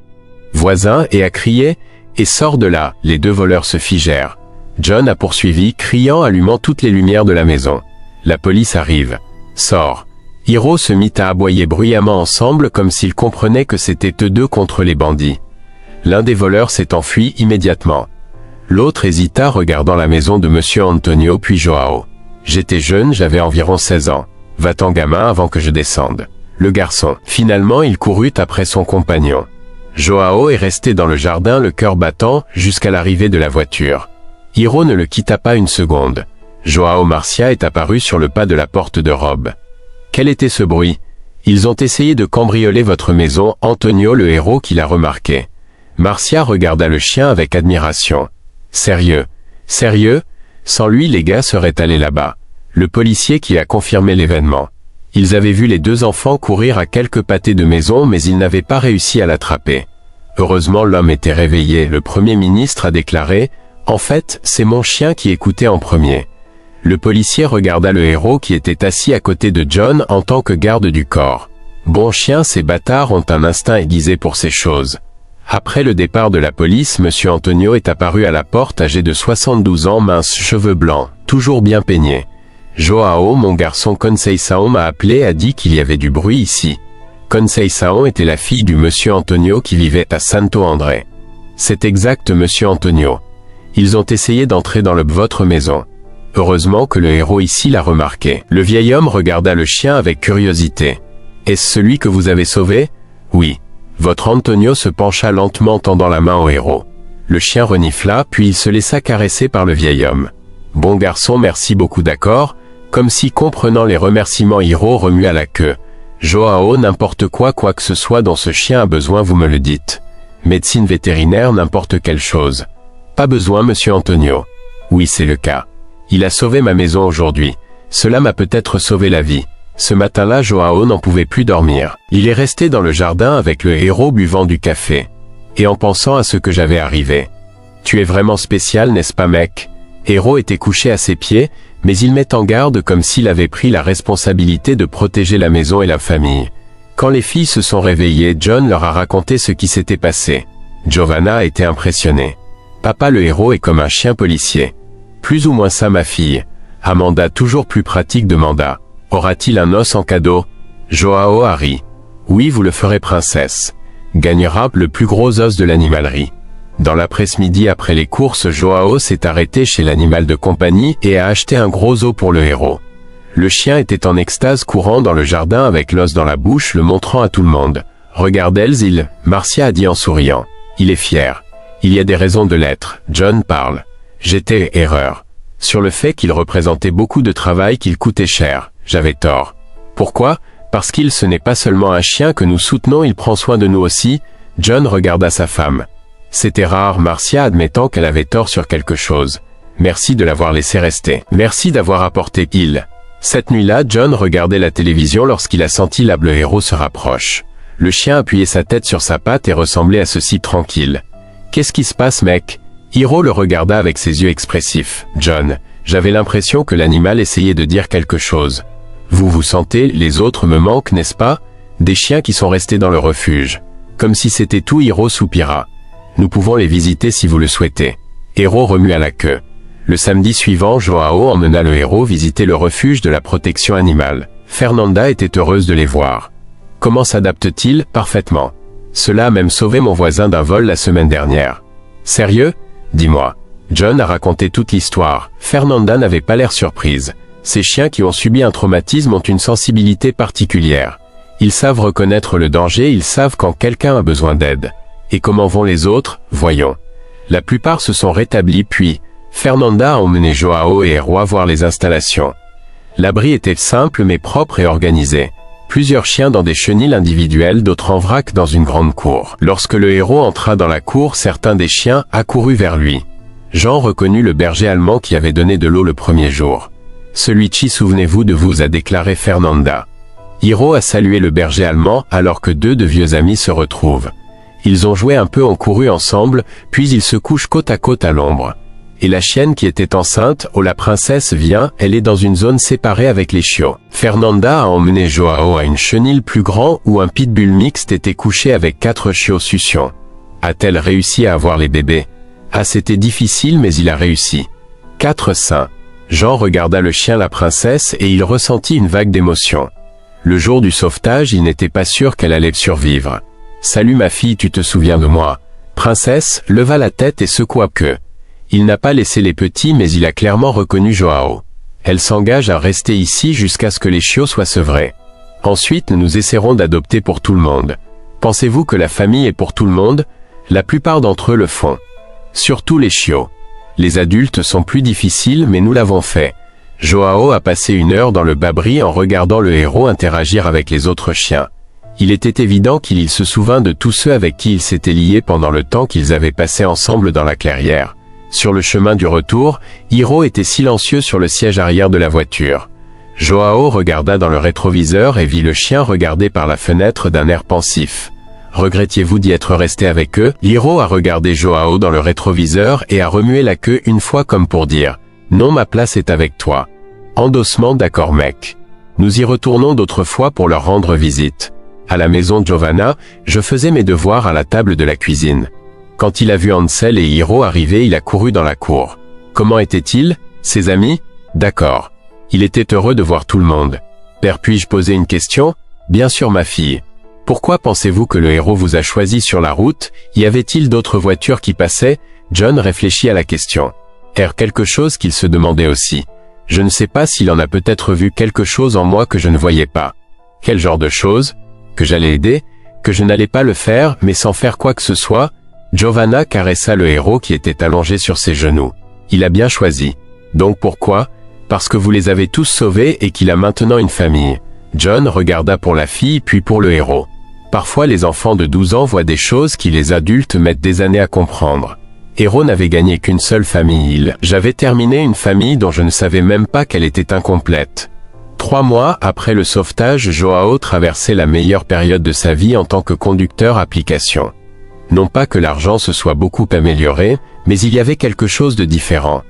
Voisin, et a crié « Et sors de là !» Les 2 voleurs se figèrent. John a poursuivi, criant, allumant toutes les lumières de la maison. La police arrive. Sors. Hiro se mit à aboyer bruyamment ensemble comme s'ils comprenaient que c'était eux 2 contre les bandits. L'un des voleurs s'est enfui immédiatement. L'autre hésita, regardant la maison de Monsieur Antonio puis Joao. J'étais jeune, j'avais environ 16 ans. Va-t'en, gamin, avant que je descende. Le garçon. Finalement, il courut après son compagnon. Joao est resté dans le jardin, le cœur battant, jusqu'à l'arrivée de la voiture. Hiro ne le quitta pas une seconde. Joao Marcia est apparu sur le pas de la porte de robe. Quel était ce bruit? Ils ont essayé de cambrioler votre maison, Antonio, le héros, qui l'a remarqué. Marcia regarda le chien avec admiration. Sérieux? Sérieux? Sans lui, les gars seraient allés là-bas. Le policier qui a confirmé l'événement. Ils avaient vu les 2 enfants courir à quelques pâtés de maison mais ils n'avaient pas réussi à l'attraper. Heureusement, l'homme était réveillé. Le Premier ministre a déclaré « En fait, c'est mon chien qui écoutait en premier ». Le policier regarda le héros qui était assis à côté de John en tant que garde du corps. Bon chien, ces bâtards ont un instinct aiguisé pour ces choses. Après le départ de la police, Monsieur Antonio est apparu à la porte, âgé de 72 ans, minces cheveux blancs, toujours bien peignés. Joao, mon garçon Conceição m'a appelé, a dit qu'il y avait du bruit ici. Conceição était la fille du Monsieur Antonio qui vivait à Santo André. C'est exact, Monsieur Antonio. Ils ont essayé d'entrer dans votre maison. Heureusement que le héros ici l'a remarqué. Le vieil homme regarda le chien avec curiosité. Est-ce celui que vous avez sauvé? Oui. Votre Antonio se pencha lentement, tendant la main au héros. Le chien renifla, puis il se laissa caresser par le vieil homme. Bon garçon, merci beaucoup, d'accord? Comme si comprenant les remerciements, Hiro remua la queue. Joao, n'importe quoi que ce soit dont ce chien a besoin, vous me le dites. Médecine vétérinaire, n'importe quelle chose. Pas besoin, Monsieur Antonio. Oui, c'est le cas. Il a sauvé ma maison aujourd'hui. Cela m'a peut-être sauvé la vie. Ce matin-là, Joao n'en pouvait plus dormir. Il est resté dans le jardin avec le héros buvant du café. Et en pensant à ce que j'avais arrivé. Tu es vraiment spécial, n'est-ce pas, mec? Héros était couché à ses pieds, mais il met en garde comme s'il avait pris la responsabilité de protéger la maison et la famille. Quand les filles se sont réveillées, John leur a raconté ce qui s'était passé. Giovanna a été impressionnée. Papa le héros est comme un chien policier. Plus ou moins ça, ma fille. Amanda, toujours plus pratique, demanda. Aura-t-il un os en cadeau? Joao a ri. Oui, vous le ferez, princesse. Gagnera le plus gros os de l'animalerie. Dans l'après-midi après les courses, Joao s'est arrêté chez l'animal de compagnie et a acheté un gros os pour le héros. Le chien était en extase, courant dans le jardin avec l'os dans la bouche, le montrant à tout le monde. Regarde Elzil, Marcia a dit en souriant. Il est fier. Il y a des raisons de l'être. John parle. J'étais erreur. Sur le fait qu'il représentait beaucoup de travail, qu'il coûtait cher. J'avais tort. Pourquoi? Parce qu'il ce n'est pas seulement un chien que nous soutenons, il prend soin de nous aussi. John regarda sa femme. C'était rare, Marcia admettant qu'elle avait tort sur quelque chose. Merci de l'avoir laissé rester. Merci d'avoir apporté il. Cette nuit-là, John regardait la télévision lorsqu'il a senti le héros se rapproche. Le chien appuyait sa tête sur sa patte et ressemblait à ceci, tranquille. Qu'est-ce qui se passe, mec? Hiro le regarda avec ses yeux expressifs. John, j'avais l'impression que l'animal essayait de dire quelque chose. Vous vous sentez, les autres me manquent, n'est-ce pas? Des chiens qui sont restés dans le refuge. Comme si c'était tout, Hiro soupira. Nous pouvons les visiter si vous le souhaitez. Hiro remua la queue. Le samedi suivant, Joao emmena le héros visiter le refuge de la protection animale. Fernanda était heureuse de les voir. Comment s'adapte-t-il? Parfaitement. Cela a même sauvé mon voisin d'un vol la semaine dernière. Sérieux? Dis-moi. John a raconté toute l'histoire. Fernanda n'avait pas l'air surprise. Ces chiens qui ont subi un traumatisme ont une sensibilité particulière. Ils savent reconnaître le danger, ils savent quand quelqu'un a besoin d'aide. Et comment vont les autres? Voyons. La plupart se sont rétablis puis, Fernanda a emmené Joao et Héros voir les installations. L'abri était simple mais propre et organisé. Plusieurs chiens dans des chenils individuelles, d'autres en vrac dans une grande cour. Lorsque le héros entra dans la cour, certains des chiens accoururent vers lui. Jean reconnut le berger allemand qui avait donné de l'eau le premier jour. Celui-ci, souvenez-vous de vous, a déclaré Fernanda. Hiro a salué le berger allemand alors que deux de vieux amis se retrouvent. Ils ont joué un peu, ont couru ensemble, puis ils se couchent côte à côte à l'ombre. Et la chienne qui était enceinte, oh la princesse vient, elle est dans une zone séparée avec les chiots. Fernanda a emmené Joao à une chenille plus grand où un pitbull mixte était couché avec 4 chiots succions. A-t-elle réussi à avoir les bébés? Ah, c'était difficile mais il a réussi. 4 seins. Jean regarda le chien, la princesse, et il ressentit une vague d'émotion. Le jour du sauvetage, il n'était pas sûr qu'elle allait survivre. Salut ma fille, tu te souviens de moi? Princesse leva la tête et secoua queue. Il n'a pas laissé les petits mais il a clairement reconnu Joao. Elle s'engage à rester ici jusqu'à ce que les chiots soient sevrés. Ensuite nous essaierons d'adopter pour tout le monde. Pensez-vous que la famille est pour tout le monde? La plupart d'entre eux le font. Surtout les chiots. Les adultes sont plus difficiles mais nous l'avons fait. Joao a passé 1 heure dans le babri en regardant le héros interagir avec les autres chiens. Il était évident qu'il se souvint de tous ceux avec qui il s'était lié pendant le temps qu'ils avaient passé ensemble dans la clairière. Sur le chemin du retour, Hiro était silencieux sur le siège arrière de la voiture. Joao regarda dans le rétroviseur et vit le chien regarder par la fenêtre d'un air pensif. Regrettiez-vous d'y être resté avec eux? Hiro a regardé Joao dans le rétroviseur et a remué la queue une fois comme pour dire « Non, ma place est avec toi ». Endossement, d'accord mec. Nous y retournons d'autres fois pour leur rendre visite. À la maison de Giovanna, je faisais mes devoirs à la table de la cuisine. Quand il a vu Ansel et Hiro arriver, il a couru dans la cour. Comment était-il? Ses amis? D'accord. Il était heureux de voir tout le monde. Père, puis-je poser une question? Bien sûr ma fille. Pourquoi pensez-vous que le héros vous a choisi sur la route? Y avait-il d'autres voitures qui passaient? John réfléchit à la question. Quelque chose qu'il se demandait aussi. Je ne sais pas s'il en a peut-être vu quelque chose en moi que je ne voyais pas. Quel genre de chose? Que j'allais aider? Que je n'allais pas le faire, mais sans faire quoi que ce soit? Giovanna caressa le héros qui était allongé sur ses genoux. Il a bien choisi. Donc pourquoi? Parce que vous les avez tous sauvés et qu'il a maintenant une famille. John regarda pour la fille puis pour le héros. Parfois les enfants de 12 ans voient des choses qui les adultes mettent des années à comprendre. Hiro n'avait gagné qu'une seule famille. J'avais terminé une famille dont je ne savais même pas qu'elle était incomplète. 3 mois après le sauvetage, Joao traversait la meilleure période de sa vie en tant que conducteur application. Non pas que l'argent se soit beaucoup amélioré, mais il y avait quelque chose de différent.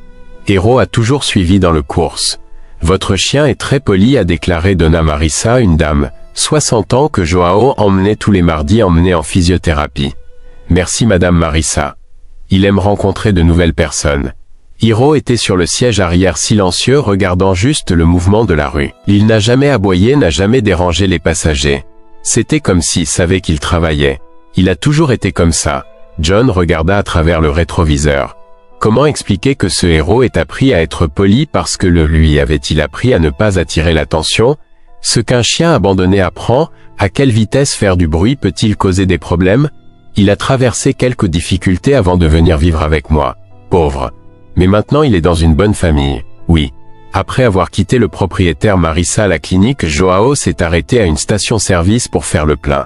Hiro a toujours suivi dans le course. Votre chien est très poli, a déclaré Donna Marissa, une dame, 60 ans, que Joao emmenait tous les mardis en physiothérapie. Merci Madame Marissa. Il aime rencontrer de nouvelles personnes. Hiro était sur le siège arrière silencieux, regardant juste le mouvement de la rue. Il n'a jamais aboyé, n'a jamais dérangé les passagers. C'était comme s'il savait qu'il travaillait. Il a toujours été comme ça. John regarda à travers le rétroviseur. Comment expliquer que ce héros ait appris à être poli parce que lui avait-il appris à ne pas attirer l'attention? Ce qu'un chien abandonné apprend, à quelle vitesse faire du bruit peut-il causer des problèmes? Il a traversé quelques difficultés avant de venir vivre avec moi. Pauvre. Mais maintenant il est dans une bonne famille. Oui. Après avoir quitté le propriétaire Marissa à la clinique, Joao s'est arrêté à une station-service pour faire le plein.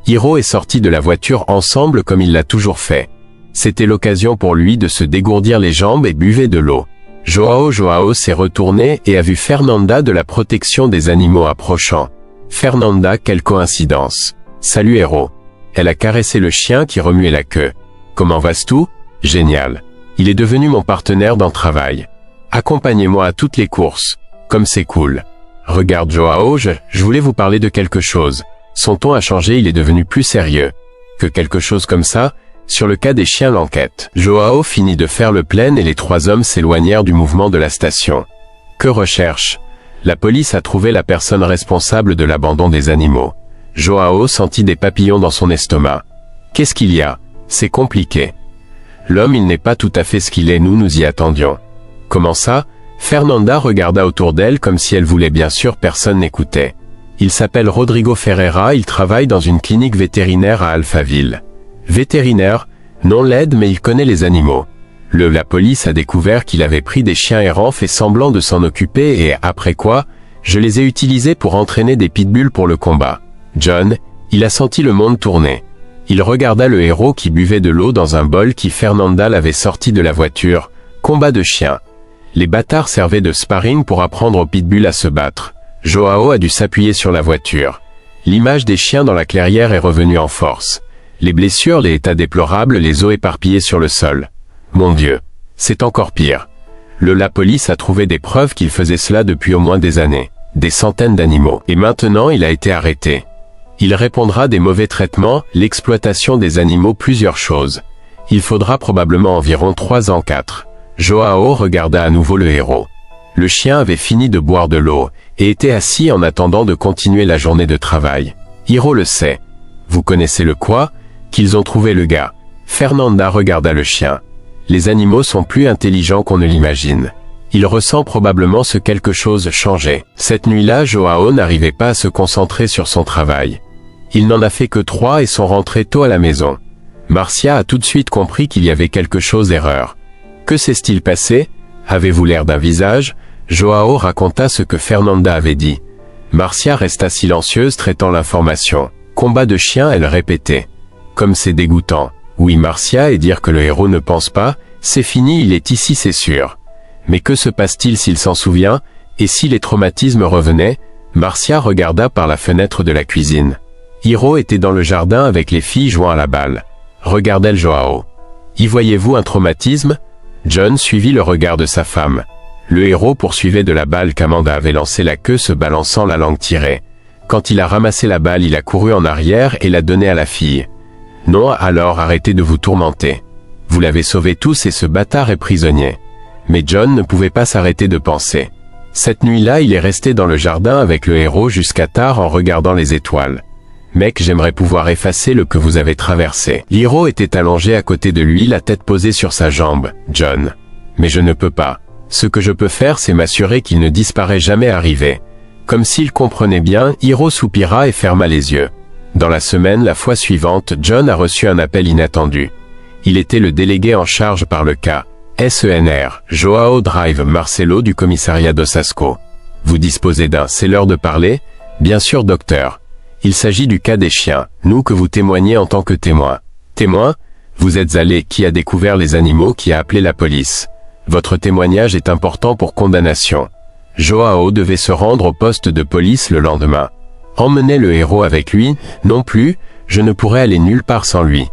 Hiro est sorti de la voiture ensemble comme il l'a toujours fait. C'était l'occasion pour lui de se dégourdir les jambes et buvait de l'eau. Joao s'est retourné et a vu Fernanda de la protection des animaux approchant. Fernanda, quelle coïncidence. Salut Hiro. Elle a caressé le chien qui remuait la queue. Comment vas-tu? Génial. Il est devenu mon partenaire dans le travail. Accompagnez-moi à toutes les courses. Comme c'est cool. Regarde Joao, je voulais vous parler de quelque chose. Son ton a changé, il est devenu plus sérieux. Que quelque chose comme ça? Sur le cas des chiens, l'enquête. Joao finit de faire le plein et les 3 hommes s'éloignèrent du mouvement de la station. Que recherche? La police a trouvé la personne responsable de l'abandon des animaux. Joao sentit des papillons dans son estomac. Qu'est-ce qu'il y a? C'est compliqué. L'homme, il n'est pas tout à fait ce qu'il est, nous y attendions. Comment ça? Fernanda regarda autour d'elle comme si elle voulait, bien sûr personne n'écoutait. Il s'appelle Rodrigo Ferreira, il travaille dans une clinique vétérinaire à Alphaville. Vétérinaire? Non laide, mais il connaît les animaux. La police a découvert qu'il avait pris des chiens errants, fait semblant de s'en occuper et, après quoi, je les ai utilisés pour entraîner des pitbulls pour le combat. John, il a senti le monde tourner. Il regarda le héros qui buvait de l'eau dans un bol qui Fernanda l'avait sorti de la voiture. Combat de chiens. Les bâtards servaient de sparring pour apprendre aux pitbulls à se battre. Joao a dû s'appuyer sur la voiture. L'image des chiens dans la clairière est revenue en force. Les blessures, les états déplorables, les os éparpillés sur le sol. Mon Dieu, c'est encore pire. La police a trouvé des preuves qu'il faisait cela depuis au moins des années. Des centaines d'animaux. Et maintenant il a été arrêté. Il répondra des mauvais traitements, l'exploitation des animaux, plusieurs choses. Il faudra probablement environ 3 ans 4. Joao regarda à nouveau le héros. Le chien avait fini de boire de l'eau, et était assis en attendant de continuer la journée de travail. Hiro le sait. Vous connaissez le quoi? Qu'ils ont trouvé le gars. Fernanda regarda le chien. Les animaux sont plus intelligents qu'on ne l'imagine. Il ressent probablement ce quelque chose changeait. Cette nuit-là, Joao n'arrivait pas à se concentrer sur son travail. Il n'en a fait que 3 et sont rentrés tôt à la maison. Marcia a tout de suite compris qu'il y avait quelque chose d'erreur. Que s'est-il passé? Avez-vous l'air d'un visage? Joao raconta ce que Fernanda avait dit. Marcia resta silencieuse, traitant l'information. Combat de chiens, elle répétait. Comme c'est dégoûtant. Oui, Marcia, et dire que le héros ne pense pas, c'est fini, il est ici, c'est sûr. Mais que se passe-t-il s'il s'en souvient? Et si les traumatismes revenaient? Marcia regarda par la fenêtre de la cuisine. Hiro était dans le jardin avec les filles jouant à la balle. Regardait Joao. Y voyez-vous un traumatisme? John suivit le regard de sa femme. Le héros poursuivait de la balle qu'Amanda avait lancé, la queue se balançant, la langue tirée. Quand il a ramassé la balle, il a couru en arrière et l'a donnée à la fille. Non, alors arrêtez de vous tourmenter. Vous l'avez sauvé tous et ce bâtard est prisonnier. Mais John ne pouvait pas s'arrêter de penser. Cette nuit-là, il est resté dans le jardin avec le héros jusqu'à tard en regardant les étoiles. Mec, j'aimerais pouvoir effacer le que vous avez traversé. L'héros était allongé à côté de lui, la tête posée sur sa jambe. John. Mais je ne peux pas. Ce que je peux faire, c'est m'assurer qu'il ne disparaît jamais arrivé. Comme s'il comprenait bien, Hiro soupira et ferma les yeux. Dans la semaine, la fois suivante, John a reçu un appel inattendu. Il était le délégué en charge par le cas. SENR, Joao Drive Marcelo du commissariat d'Osasco. Vous disposez d'un, c'est l'heure de parler? Bien sûr, docteur. Il s'agit du cas des chiens, nous que vous témoignez en tant que témoin. Témoin? Vous êtes allé, qui a découvert les animaux, qui a appelé la police. Votre témoignage est important pour condamnation. Joao devait se rendre au poste de police le lendemain. Emmenez le héros avec lui, non plus, je ne pourrais aller nulle part sans lui.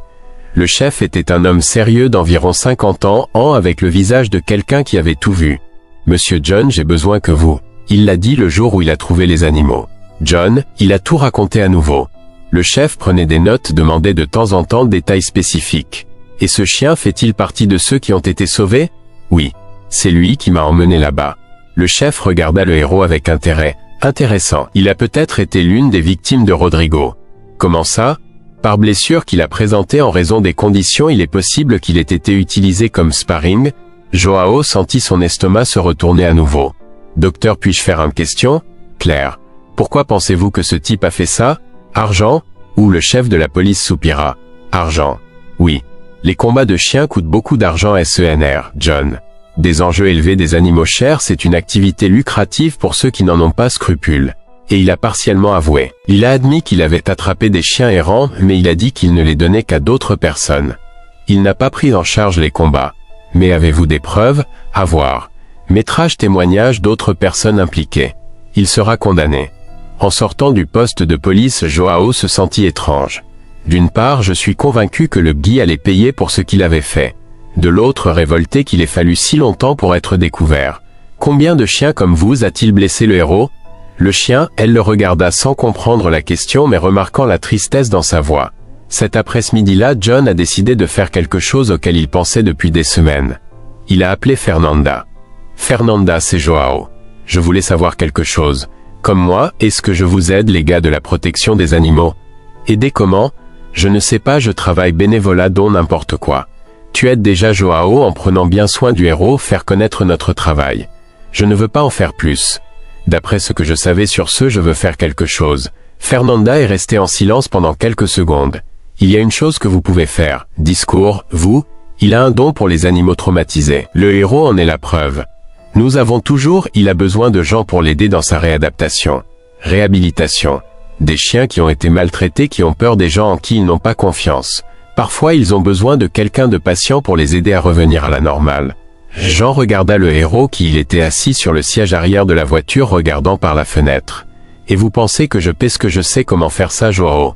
Le chef était un homme sérieux d'environ 50 ans, avec le visage de quelqu'un qui avait tout vu. Monsieur John, j'ai besoin que vous. Il l'a dit le jour où il a trouvé les animaux. John, il a tout raconté à nouveau. Le chef prenait des notes, demandait de temps en temps des détails spécifiques. Et ce chien fait-il partie de ceux qui ont été sauvés? Oui. C'est lui qui m'a emmené là-bas. Le chef regarda le héros avec intérêt. Intéressant. Il a peut-être été l'une des victimes de Rodrigo. Comment ça? Par blessure qu'il a présentée en raison des conditions, il est possible qu'il ait été utilisé comme sparring. Joao sentit son estomac se retourner à nouveau. Docteur, puis-je faire une question? Claire. Pourquoi pensez-vous que ce type a fait ça? Argent? Ou le chef de la police soupira. Argent. Oui. Les combats de chiens coûtent beaucoup d'argent SENR, John. Des enjeux élevés des animaux chers, c'est une activité lucrative pour ceux qui n'en ont pas scrupule. Et il a partiellement avoué. Il a admis qu'il avait attrapé des chiens errants, mais il a dit qu'il ne les donnait qu'à d'autres personnes. Il n'a pas pris en charge les combats. Mais avez-vous des preuves? À voir. Métrage témoignage d'autres personnes impliquées. Il sera condamné. En sortant du poste de police, Joao se sentit étrange. D'une part, je suis convaincu que le Guy allait payer pour ce qu'il avait fait. De l'autre, révolté qu'il ait fallu si longtemps pour être découvert. Combien de chiens comme vous a-t-il blessé le héros? Le chien, elle le regarda sans comprendre la question mais remarquant la tristesse dans sa voix. Cet après-midi-là, John a décidé de faire quelque chose auquel il pensait depuis des semaines. Il a appelé Fernanda. Fernanda, c'est Joao. Je voulais savoir quelque chose. Comme moi, est-ce que je vous aide les gars de la protection des animaux? Aider comment? Je ne sais pas, je travaille bénévolat dont n'importe quoi. Tu aides déjà Joao en prenant bien soin du héros, faire connaître notre travail. Je ne veux pas en faire plus. D'après ce que je savais sur ce, je veux faire quelque chose. Fernanda est restée en silence pendant quelques secondes. Il y a une chose que vous pouvez faire. Discours, vous, il a un don pour les animaux traumatisés. Le héros en est la preuve. Nous avons toujours, il a besoin de gens pour l'aider dans sa réadaptation. Réhabilitation. Des chiens qui ont été maltraités, qui ont peur des gens en qui ils n'ont pas confiance. Parfois ils ont besoin de quelqu'un de patient pour les aider à revenir à la normale. Jean regarda le héros qui il était assis sur le siège arrière de la voiture regardant par la fenêtre. Et vous pensez que je pense que je sais comment faire ça, Joao?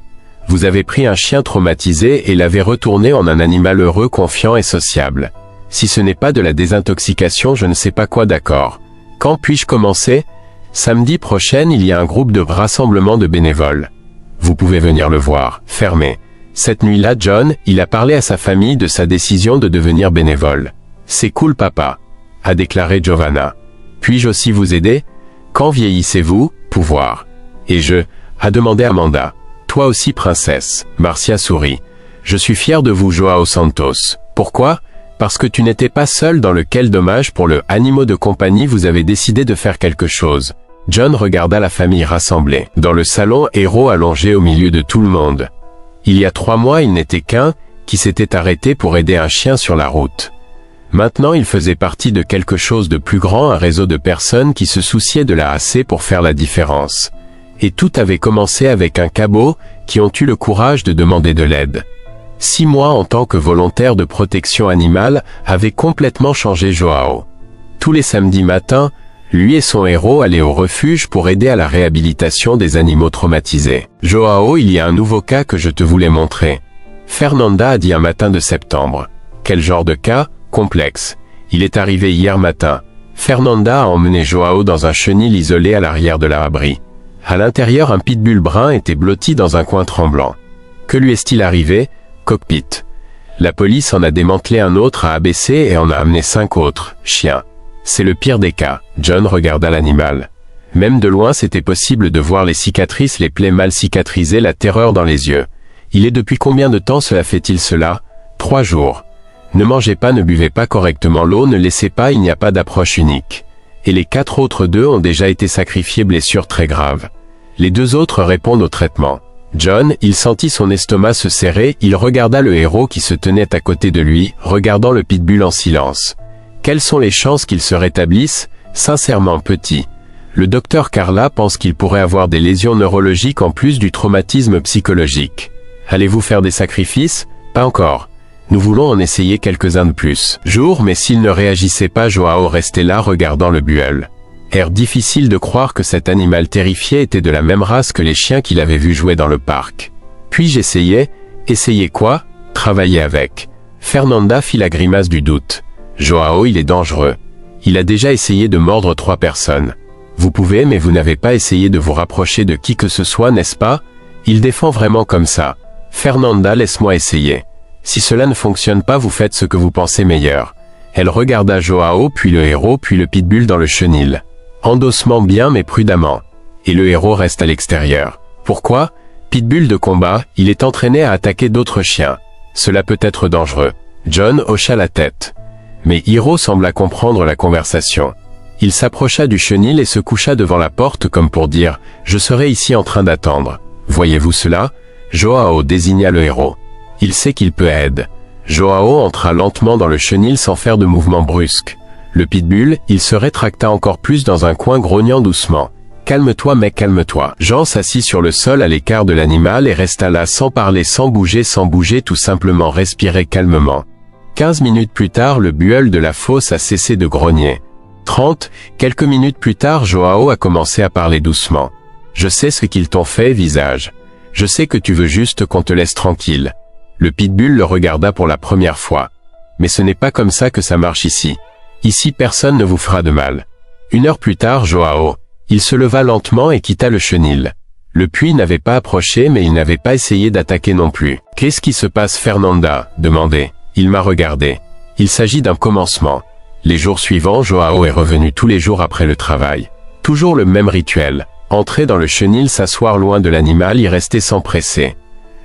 Vous avez pris un chien traumatisé et l'avez retourné en un animal heureux, confiant et sociable. Si ce n'est pas de la désintoxication, je ne sais pas quoi, d'accord. Quand puis-je commencer? Samedi prochain, il y a un groupe de rassemblement de bénévoles. Vous pouvez venir le voir. Fermé. Cette nuit-là, John, il a parlé à sa famille de sa décision de devenir bénévole. C'est cool, papa, a déclaré Giovanna. Puis-je aussi vous aider? Quand vieillissez-vous? Pouvoir. Et je, a demandé Amanda. Toi aussi, princesse. Marcia sourit. Je suis fier de vous, Joao Santos. Pourquoi? Parce que tu n'étais pas seul dans le quel dommage pour le animaux de compagnie, vous avez décidé de faire quelque chose. John regarda la famille rassemblée. Dans le salon, héros allongé au milieu de tout le monde. Il y a 3 mois, il n'était qu'un, qui s'était arrêté pour aider un chien sur la route. Maintenant, il faisait partie de quelque chose de plus grand, un réseau de personnes qui se souciaient de la AC pour faire la différence. Et tout avait commencé avec un cabot, qui ont eu le courage de demander de l'aide. 6 mois en tant que volontaire de protection animale avaient complètement changé Joao. Tous les samedis matins, lui et son héros allaient au refuge pour aider à la réhabilitation des animaux traumatisés. Joao, il y a un nouveau cas que je te voulais montrer. Fernanda a dit un matin de septembre. Quel genre de cas? Complexe. Il est arrivé hier matin. Fernanda a emmené Joao dans un chenil isolé à l'arrière de l'abri. À l'intérieur, un pitbull brun était blotti dans un coin tremblant. Que lui est-il arrivé? Cockpit. La police en a démantelé un autre à ABC et en a amené 5 autres, chiens. C'est le pire des cas. John regarda l'animal. Même de loin, c'était possible de voir les cicatrices, les plaies mal cicatrisées, la terreur dans les yeux. Il est depuis combien de temps cela fait-il cela? 3 jours. Ne mangez pas, ne buvez pas correctement l'eau, ne laissez pas, il n'y a pas d'approche unique. Et les 4 autres 2 ont déjà été sacrifiés, blessures très graves. Les 2 autres répondent au traitement. John, il sentit son estomac se serrer, il regarda le héros qui se tenait à côté de lui, regardant le pitbull en silence. Quelles sont les chances qu'il se rétablisse? Sincèrement, petit. Le docteur Carla pense qu'il pourrait avoir des lésions neurologiques en plus du traumatisme psychologique. Allez-vous faire des sacrifices? Pas encore. Nous voulons en essayer quelques-uns de plus. Jour, mais s'il ne réagissait pas, Joao restait là regardant le buell. Air difficile de croire que cet animal terrifié était de la même race que les chiens qu'il avait vus jouer dans le parc. Puis j'essayais. Essayer quoi? Travailler avec. Fernanda fit la grimace du doute. Joao, il est dangereux. Il a déjà essayé de mordre 3 personnes. Vous pouvez, mais vous n'avez pas essayé de vous rapprocher de qui que ce soit, n'est-ce pas? Il défend vraiment comme ça. Fernanda, laisse-moi essayer. Si cela ne fonctionne pas, vous faites ce que vous pensez meilleur. Elle regarda Joao, puis le héros, puis le pitbull dans le chenil. Endossement bien mais prudemment. Et le héros reste à l'extérieur. Pourquoi? Pitbull de combat, il est entraîné à attaquer d'autres chiens. Cela peut être dangereux. John hocha la tête. Mais Hiro sembla comprendre la conversation. Il s'approcha du chenil et se coucha devant la porte comme pour dire « Je serai ici en train d'attendre. Voyez-vous cela ?» Joao désigna le héros. Il sait qu'il peut aider. Joao entra lentement dans le chenil sans faire de mouvement brusque. Le pitbull, il se rétracta encore plus dans un coin grognant doucement. « Calme-toi mec, calme-toi. » Jean s'assit sur le sol à l'écart de l'animal et resta là sans parler, sans bouger, tout simplement respirer calmement. 15 minutes plus tard, le buell de la fosse a cessé de grogner. 30, quelques minutes plus tard, Joao a commencé à parler doucement. « Je sais ce qu'ils t'ont fait, visage. Je sais que tu veux juste qu'on te laisse tranquille. » Le pitbull le regarda pour la première fois. « Mais ce n'est pas comme ça que ça marche ici. Ici personne ne vous fera de mal. » 1 heure plus tard, Joao. Il se leva lentement et quitta le chenil. Le puits n'avait pas approché mais il n'avait pas essayé d'attaquer non plus. « Qu'est-ce qui se passe Fernanda ?» demandait. Il m'a regardé. Il s'agit d'un commencement. Les jours suivants, Joao est revenu tous les jours après le travail. Toujours le même rituel. Entrer dans le chenil, s'asseoir loin de l'animal, y rester sans presser.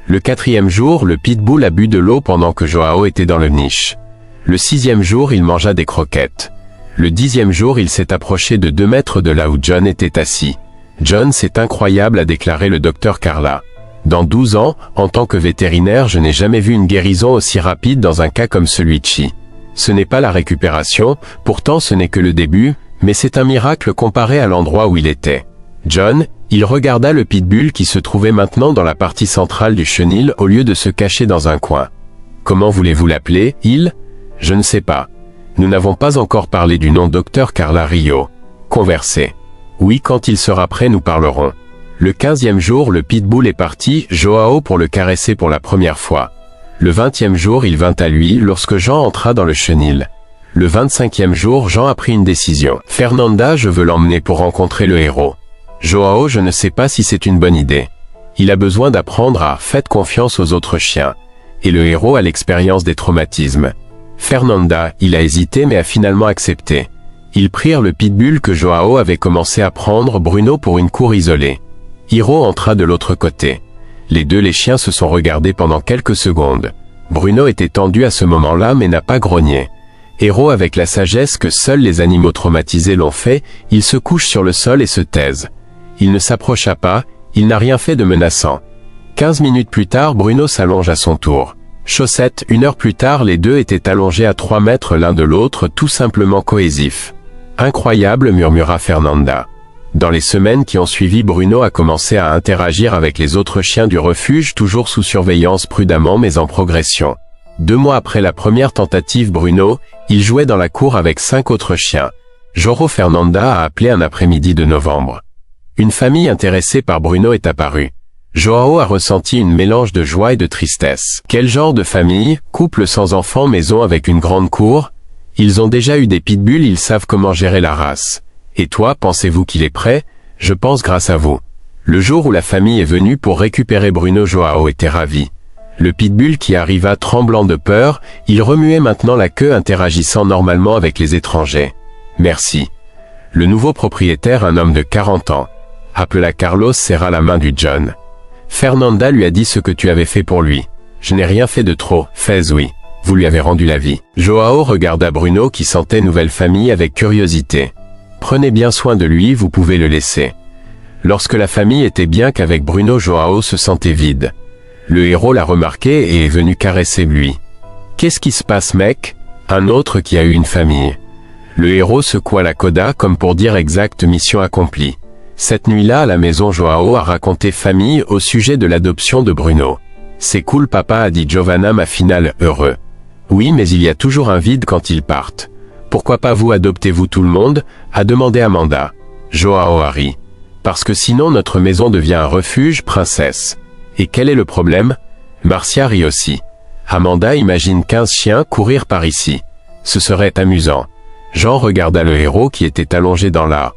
Le 4e jour, le pitbull a bu de l'eau pendant que Joao était dans le niche. Le 6e jour, il mangea des croquettes. Le 10e jour, il s'est approché de 2 mètres de là où John était assis. « John, c'est incroyable » a déclaré le docteur Carla. « Dans 12 ans, en tant que vétérinaire, je n'ai jamais vu une guérison aussi rapide dans un cas comme celui-ci. Ce n'est pas la récupération, pourtant ce n'est que le début, mais c'est un miracle comparé à l'endroit où il était. » John, il regarda le pitbull qui se trouvait maintenant dans la partie centrale du chenil au lieu de se cacher dans un coin. « Comment voulez-vous l'appeler, il ? Je ne sais pas. Nous n'avons pas encore parlé du nom Dr Carla Rio. Conversez. Oui, quand il sera prêt, nous parlerons. » Le 15e jour, le pitbull est parti, Joao pour le caresser pour la première fois. Le 20e jour, il vint à lui lorsque Jean entra dans le chenil. Le 25e jour, Jean a pris une décision. « Fernanda, je veux l'emmener pour rencontrer le héros. » Joao, je ne sais pas si c'est une bonne idée. Il a besoin d'apprendre à « faites confiance aux autres chiens ». Et le héros a l'expérience des traumatismes. Fernanda, il a hésité mais a finalement accepté. Ils prirent le pitbull que Joao avait commencé à prendre, Bruno, pour une cour isolée. Hiro entra de l'autre côté. Les chiens se sont regardés pendant quelques secondes. Bruno était tendu à ce moment-là mais n'a pas grogné. Hiro, avec la sagesse que seuls les animaux traumatisés l'ont fait, il se couche sur le sol et se taise. Il ne s'approcha pas, il n'a rien fait de menaçant. 15 minutes plus tard, Bruno s'allonge à son tour. Chaussette, 1 heure plus tard, les deux étaient allongés à 3 mètres l'un de l'autre, tout simplement cohésifs. Incroyable, murmura Fernanda. Dans les semaines qui ont suivi, Bruno a commencé à interagir avec les autres chiens du refuge, toujours sous surveillance, prudemment mais en progression. 2 mois après la première tentative, Bruno, il jouait dans la cour avec 5 autres chiens. Joro Fernanda a appelé un après-midi de novembre. Une famille intéressée par Bruno est apparue. Joao a ressenti une mélange de joie et de tristesse. Quel genre de famille? Couple sans enfants, maison avec une grande cour? Ils ont déjà eu des pitbulls, ils savent comment gérer la race. Et toi, pensez-vous qu'il est prêt? Je pense grâce à vous. Le jour où la famille est venue pour récupérer Bruno, Joao était ravi. Le pitbull qui arriva tremblant de peur, il remuait maintenant la queue interagissant normalement avec les étrangers. Merci. Le nouveau propriétaire, un homme de 40 ans, appela Carlos, serra la main du John. Fernanda lui a dit ce que tu avais fait pour lui. Je n'ai rien fait de trop, fais oui. Vous lui avez rendu la vie. Joao regarda Bruno qui sentait nouvelle famille avec curiosité. Prenez bien soin de lui, vous pouvez le laisser. Lorsque la famille était bien qu'avec Bruno, Joao se sentait vide. Le héros l'a remarqué et est venu caresser lui. Qu'est-ce qui se passe, mec? Un autre qui a eu une famille. Le héros secoua la coda comme pour dire exact, mission accomplie. Cette nuit-là à la maison, Joao a raconté famille au sujet de l'adoption de Bruno. C'est cool papa, a dit Giovanna, ma finale, heureux. Oui, mais il y a toujours un vide quand ils partent. Pourquoi pas vous adoptez-vous tout le monde, a demandé Amanda. Joao a ri. Parce que sinon notre maison devient un refuge, princesse. Et quel est le problème? Marcia rit aussi. Amanda imagine 15 chiens courir par ici. Ce serait amusant. Jean regarda le héros qui était allongé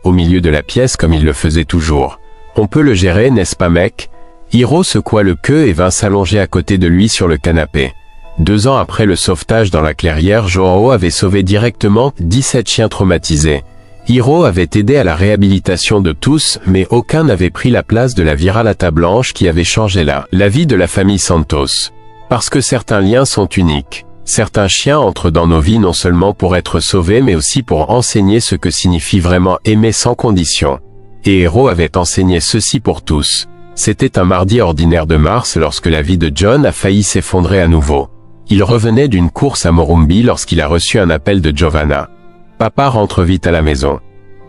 au milieu de la pièce comme il le faisait toujours. On peut le gérer, n'est-ce pas mec? Hiro secoua le queue et vint s'allonger à côté de lui sur le canapé. 2 ans après le sauvetage dans la clairière, Joao avait sauvé directement 17 chiens traumatisés. Hiro avait aidé à la réhabilitation de tous, mais aucun n'avait pris la place de la Viralata blanche qui avait changé la vie de la famille Santos. Parce que certains liens sont uniques. Certains chiens entrent dans nos vies non seulement pour être sauvés mais aussi pour enseigner ce que signifie vraiment aimer sans condition. Et Hiro avait enseigné ceci pour tous. C'était un mardi ordinaire de mars lorsque la vie de John a failli s'effondrer à nouveau. Il revenait d'une course à Morumbi lorsqu'il a reçu un appel de Giovanna. Papa rentre vite à la maison.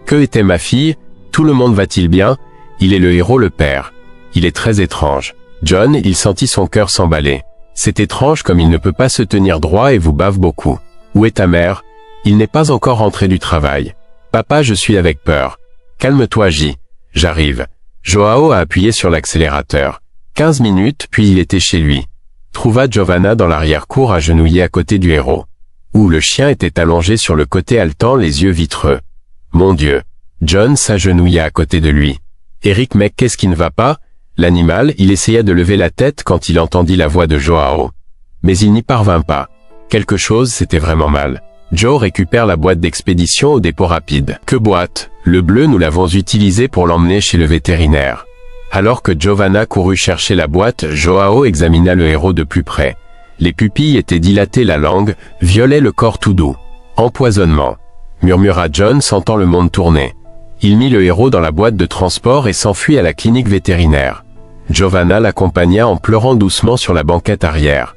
Que était ma fille? Tout le monde va-t-il bien? Il est le héros le père. Il est très étrange. John, il sentit son cœur s'emballer. C'est étrange comme il ne peut pas se tenir droit et vous bave beaucoup. Où est ta mère? Il n'est pas encore rentré du travail. Papa, je suis avec peur. Calme-toi, J. J'arrive. Joao a appuyé sur l'accélérateur. 15 minutes, puis il était chez lui. Trouva Giovanna dans l'arrière-cour agenouillée à côté du héros. Où le chien était allongé sur le côté haletant, les yeux vitreux. Mon Dieu. John s'agenouilla à côté de lui. Eric, mec, qu'est-ce qui ne va pas? L'animal, il essaya de lever la tête quand il entendit la voix de Joao. Mais il n'y parvint pas. Quelque chose, c'était vraiment mal. Joe récupère la boîte d'expédition au dépôt rapide. Que boîte? Le bleu, nous l'avons utilisé pour l'emmener chez le vétérinaire. Alors que Giovanna courut chercher la boîte, Joao examina le héros de plus près. Les pupilles étaient dilatées, la langue, violait le corps tout doux. Empoisonnement, murmura John sentant le monde tourner. Il mit le héros dans la boîte de transport et s'enfuit à la clinique vétérinaire. Giovanna l'accompagna en pleurant doucement sur la banquette arrière.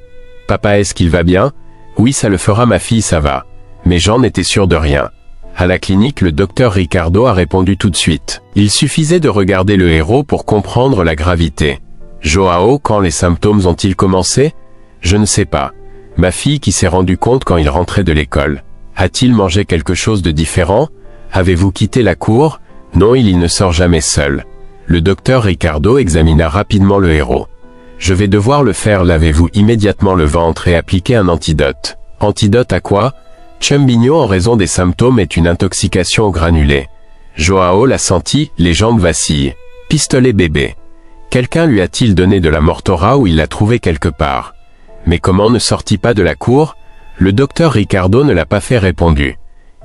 Papa, est-ce qu'il va bien? Oui, ça le fera ma fille, ça va. Mais Jean n'était sûr de rien. À la clinique, le docteur Ricardo a répondu tout de suite. Il suffisait de regarder le héros pour comprendre la gravité. Joao, quand les symptômes ont-ils commencé? Je ne sais pas. Ma fille qui s'est rendue compte quand il rentrait de l'école. A-t-il mangé quelque chose de différent? Avez-vous quitté la cour? Non, il ne sort jamais seul. Le docteur Ricardo examina rapidement le héros. Je vais devoir le faire, lavez-vous immédiatement le ventre et appliquez un antidote. Antidote à quoi? Chumbinho en raison des symptômes est une intoxication au granulé. Joao l'a senti, les jambes vacillent. Pistolet bébé. Quelqu'un lui a-t-il donné de la Mortora ou il l'a trouvé quelque part? Mais comment ne sortit pas de la cour? Le docteur Ricardo ne l'a pas fait répondu.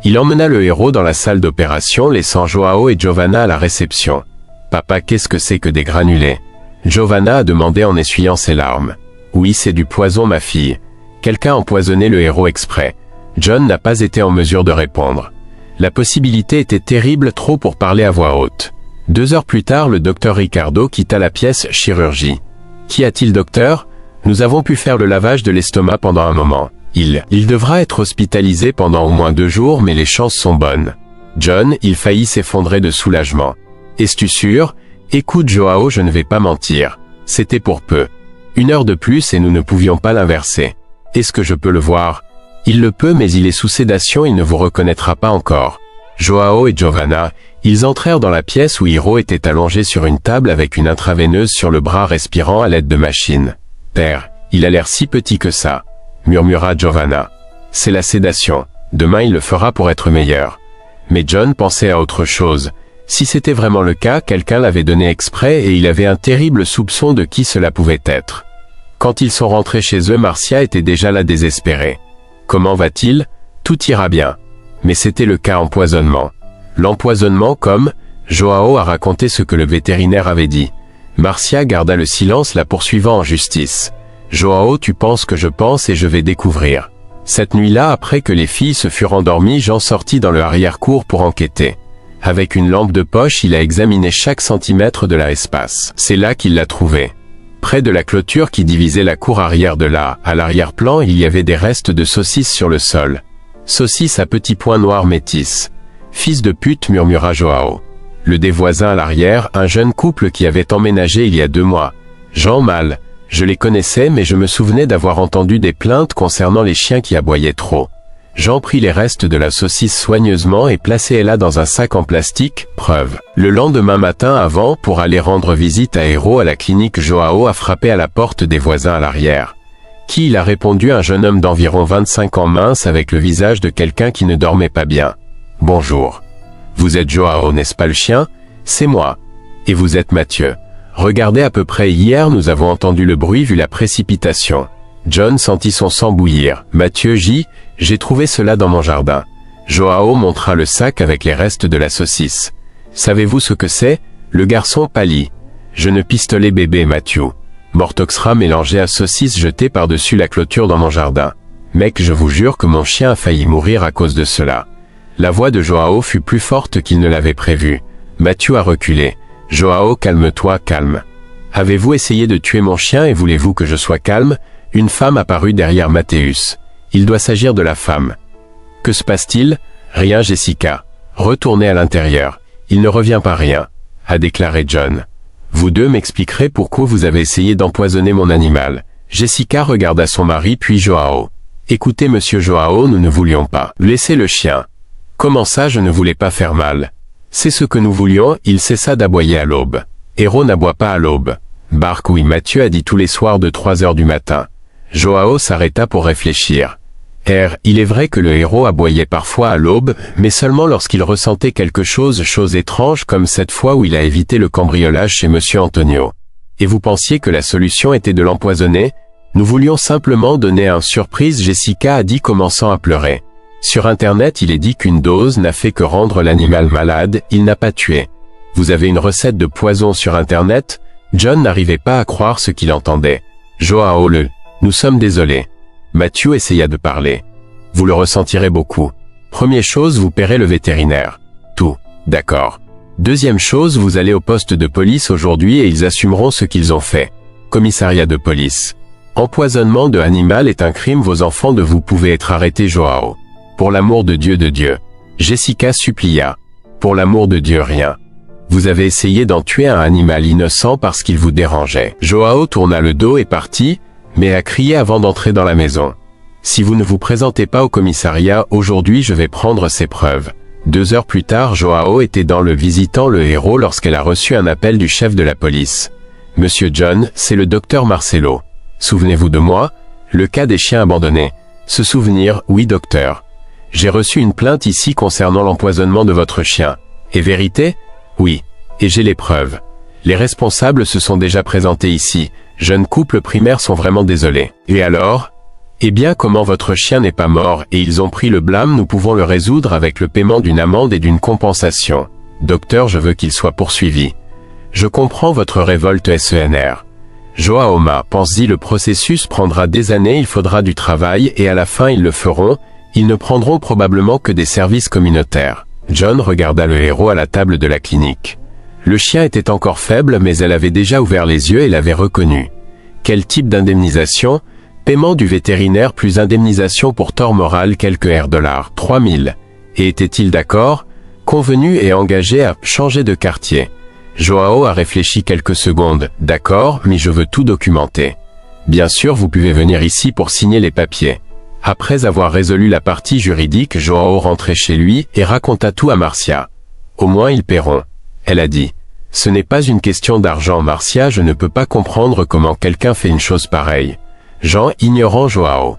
Il emmena le héros dans la salle d'opération, laissant Joao et Giovanna à la réception. Papa, qu'est-ce que c'est que des granulés? Giovanna a demandé en essuyant ses larmes. Oui, c'est du poison, ma fille. Quelqu'un a empoisonné le héros exprès. John n'a pas été en mesure de répondre. La possibilité était terrible, trop pour parler à voix haute. 2 heures plus tard, le docteur Ricardo quitta la pièce chirurgie. Qu'y a-t-il, docteur? Nous avons pu faire le lavage de l'estomac pendant un moment. Il devra être hospitalisé pendant au moins 2 jours, mais les chances sont bonnes. John, il faillit s'effondrer de soulagement. Es-tu sûr? Écoute Joao, je ne vais pas mentir. C'était pour peu. 1 heure de plus et nous ne pouvions pas l'inverser. Est-ce que je peux le voir? Il le peut, mais il est sous sédation, il ne vous reconnaîtra pas encore. Joao et Giovanna, ils entrèrent dans la pièce où Hiro était allongé sur une table avec une intraveineuse sur le bras respirant à l'aide de machines. Père, il a l'air si petit que ça, murmura Giovanna. C'est la sédation. Demain il le fera pour être meilleur. Mais John pensait à autre chose. Si c'était vraiment le cas, quelqu'un l'avait donné exprès et il avait un terrible soupçon de qui cela pouvait être. Quand ils sont rentrés chez eux, Marcia était déjà là désespérée. Comment va-t-il? Tout ira bien. Mais c'était le cas empoisonnement. L'empoisonnement comme, Joao a raconté ce que le vétérinaire avait dit. Marcia garda le silence, la poursuivant en justice. Joao, tu penses que je pense et je vais découvrir. Cette nuit-là, après que les filles se furent endormies, Jean sortit dans le arrière-cour pour enquêter. Avec une lampe de poche, il a examiné chaque centimètre de l'espace. C'est là qu'il l'a trouvé. Près de la clôture qui divisait la cour arrière de là, à l'arrière-plan, il y avait des restes de saucisses sur le sol. Saucisses à petits points noirs métis. Fils de pute, murmura Joao. Le des voisins à l'arrière, un jeune couple qui avait emménagé il y a 2 mois. Jean Mal. Je les connaissais mais je me souvenais d'avoir entendu des plaintes concernant les chiens qui aboyaient trop. Jean prit les restes de la saucisse soigneusement et plaçait-la dans un sac en plastique, preuve. Le lendemain matin avant, pour aller rendre visite à Héros à la clinique, Joao a frappé à la porte des voisins à l'arrière. Qui il a répondu, un jeune homme d'environ 25 ans mince avec le visage de quelqu'un qui ne dormait pas bien. « Bonjour. Vous êtes Joao, n'est-ce pas le chien? C'est moi. Et vous êtes Mathieu. Regardez, à peu près hier nous avons entendu le bruit vu la précipitation. » John sentit son sang bouillir. « Mathieu, j'ai trouvé cela dans mon jardin. » Joao montra le sac avec les restes de la saucisse. « Savez-vous ce que c'est ?» Le garçon pâlit. « Je ne pistolet bébé, Mathieu. Mortoxra mélangé à saucisse jeté par-dessus la clôture dans mon jardin. Mec, je vous jure que mon chien a failli mourir à cause de cela. » La voix de Joao fut plus forte qu'il ne l'avait prévu. Mathieu a reculé. « Joao, calme-toi, calme. Avez-vous essayé de tuer mon chien et voulez-vous que je sois calme ?» Une femme apparut derrière Mathéus. Il doit s'agir de la femme. Que se passe-t-il? Rien, Jessica. Retournez à l'intérieur. Il ne revient pas, rien, a déclaré John. Vous deux m'expliquerez pourquoi vous avez essayé d'empoisonner mon animal. Jessica regarda son mari puis Joao. Écoutez, monsieur Joao, nous ne voulions pas. Laissez le chien. Comment ça, je ne voulais pas faire mal? C'est ce que nous voulions, il cessa d'aboyer à l'aube. Héros n'aboie pas à l'aube. Bark, oui, Mathieu a dit tous les soirs de 3 heures du matin. Joao s'arrêta pour réfléchir. Il est vrai que le héros aboyait parfois à l'aube, mais seulement lorsqu'il ressentait quelque chose étrange comme cette fois où il a évité le cambriolage chez monsieur Antonio. Et vous pensiez que la solution était de l'empoisonner? Nous voulions simplement donner une surprise, Jessica a dit commençant à pleurer. Sur internet il est dit qu'une dose n'a fait que rendre l'animal malade, il n'a pas tué. Vous avez une recette de poison sur internet? John n'arrivait pas à croire ce qu'il entendait. Joao nous sommes désolés. Mathieu essaya de parler. Vous le ressentirez beaucoup. Première chose, vous paierez le vétérinaire. Tout. D'accord. Deuxième chose, vous allez au poste de police aujourd'hui et ils assumeront ce qu'ils ont fait. Commissariat de police. Empoisonnement de animal est un crime, vos enfants de vous pouvez être arrêtés, Joao. Pour l'amour de Dieu. Jessica supplia. Pour l'amour de Dieu, rien. Vous avez essayé d'en tuer un animal innocent parce qu'il vous dérangeait. Joao tourna le dos et partit, mais a crié avant d'entrer dans la maison. Si vous ne vous présentez pas au commissariat aujourd'hui, je vais prendre ces preuves. 2 heures plus tard, Joao était dans le visitant le héros lorsqu'elle a reçu un appel du chef de la police. Monsieur John, c'est le docteur Marcelo. Souvenez-vous de moi? Le cas des chiens abandonnés. Se souvenir, oui docteur. J'ai reçu une plainte ici concernant l'empoisonnement de votre chien. Et vérité? Oui. Et j'ai les preuves. Les responsables se sont déjà présentés ici. Jeunes couples primaires sont vraiment désolés. Et alors? Eh bien, comment votre chien n'est pas mort et ils ont pris le blâme, nous pouvons le résoudre avec le paiement d'une amende et d'une compensation. Docteur, je veux qu'il soit poursuivi. Je comprends votre révolte SENR. Joao pense-y, le processus prendra des années, il faudra du travail et à la fin ils le feront, ils ne prendront probablement que des services communautaires. John regarda le héros à la table de la clinique. Le chien était encore faible mais elle avait déjà ouvert les yeux et l'avait reconnu. Quel type d'indemnisation? Paiement du vétérinaire plus indemnisation pour tort moral quelques $, 3000. Et était-il d'accord? Convenu et engagé à changer de quartier. Joao a réfléchi quelques secondes. D'accord, mais je veux tout documenter. Bien sûr, vous pouvez venir ici pour signer les papiers. Après avoir résolu la partie juridique, Joao rentrait chez lui et raconta tout à Marcia. Au moins ils paieront. Elle a dit. Ce n'est pas une question d'argent, Marcia, je ne peux pas comprendre comment quelqu'un fait une chose pareille. Jean, ignorant Joao.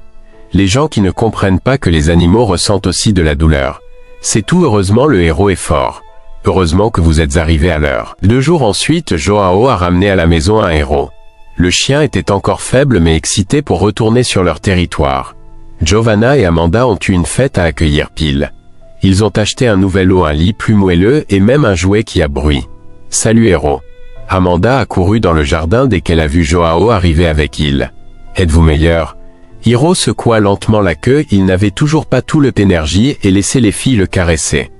Les gens qui ne comprennent pas que les animaux ressentent aussi de la douleur. C'est tout, heureusement le héros est fort. Heureusement que vous êtes arrivé à l'heure. 2 jours ensuite, Joao a ramené à la maison un héros. Le chien était encore faible mais excité pour retourner sur leur territoire. Giovanna et Amanda ont eu une fête à accueillir pile. Ils ont acheté un nouvel lot, un lit plus moelleux et même un jouet qui a bruit. Salut héros. Amanda a couru dans le jardin dès qu'elle a vu Joao arriver avec il. Êtes-vous meilleur? Hiro secoua lentement la queue, il n'avait toujours pas tout le d'énergie et laissait les filles le caresser.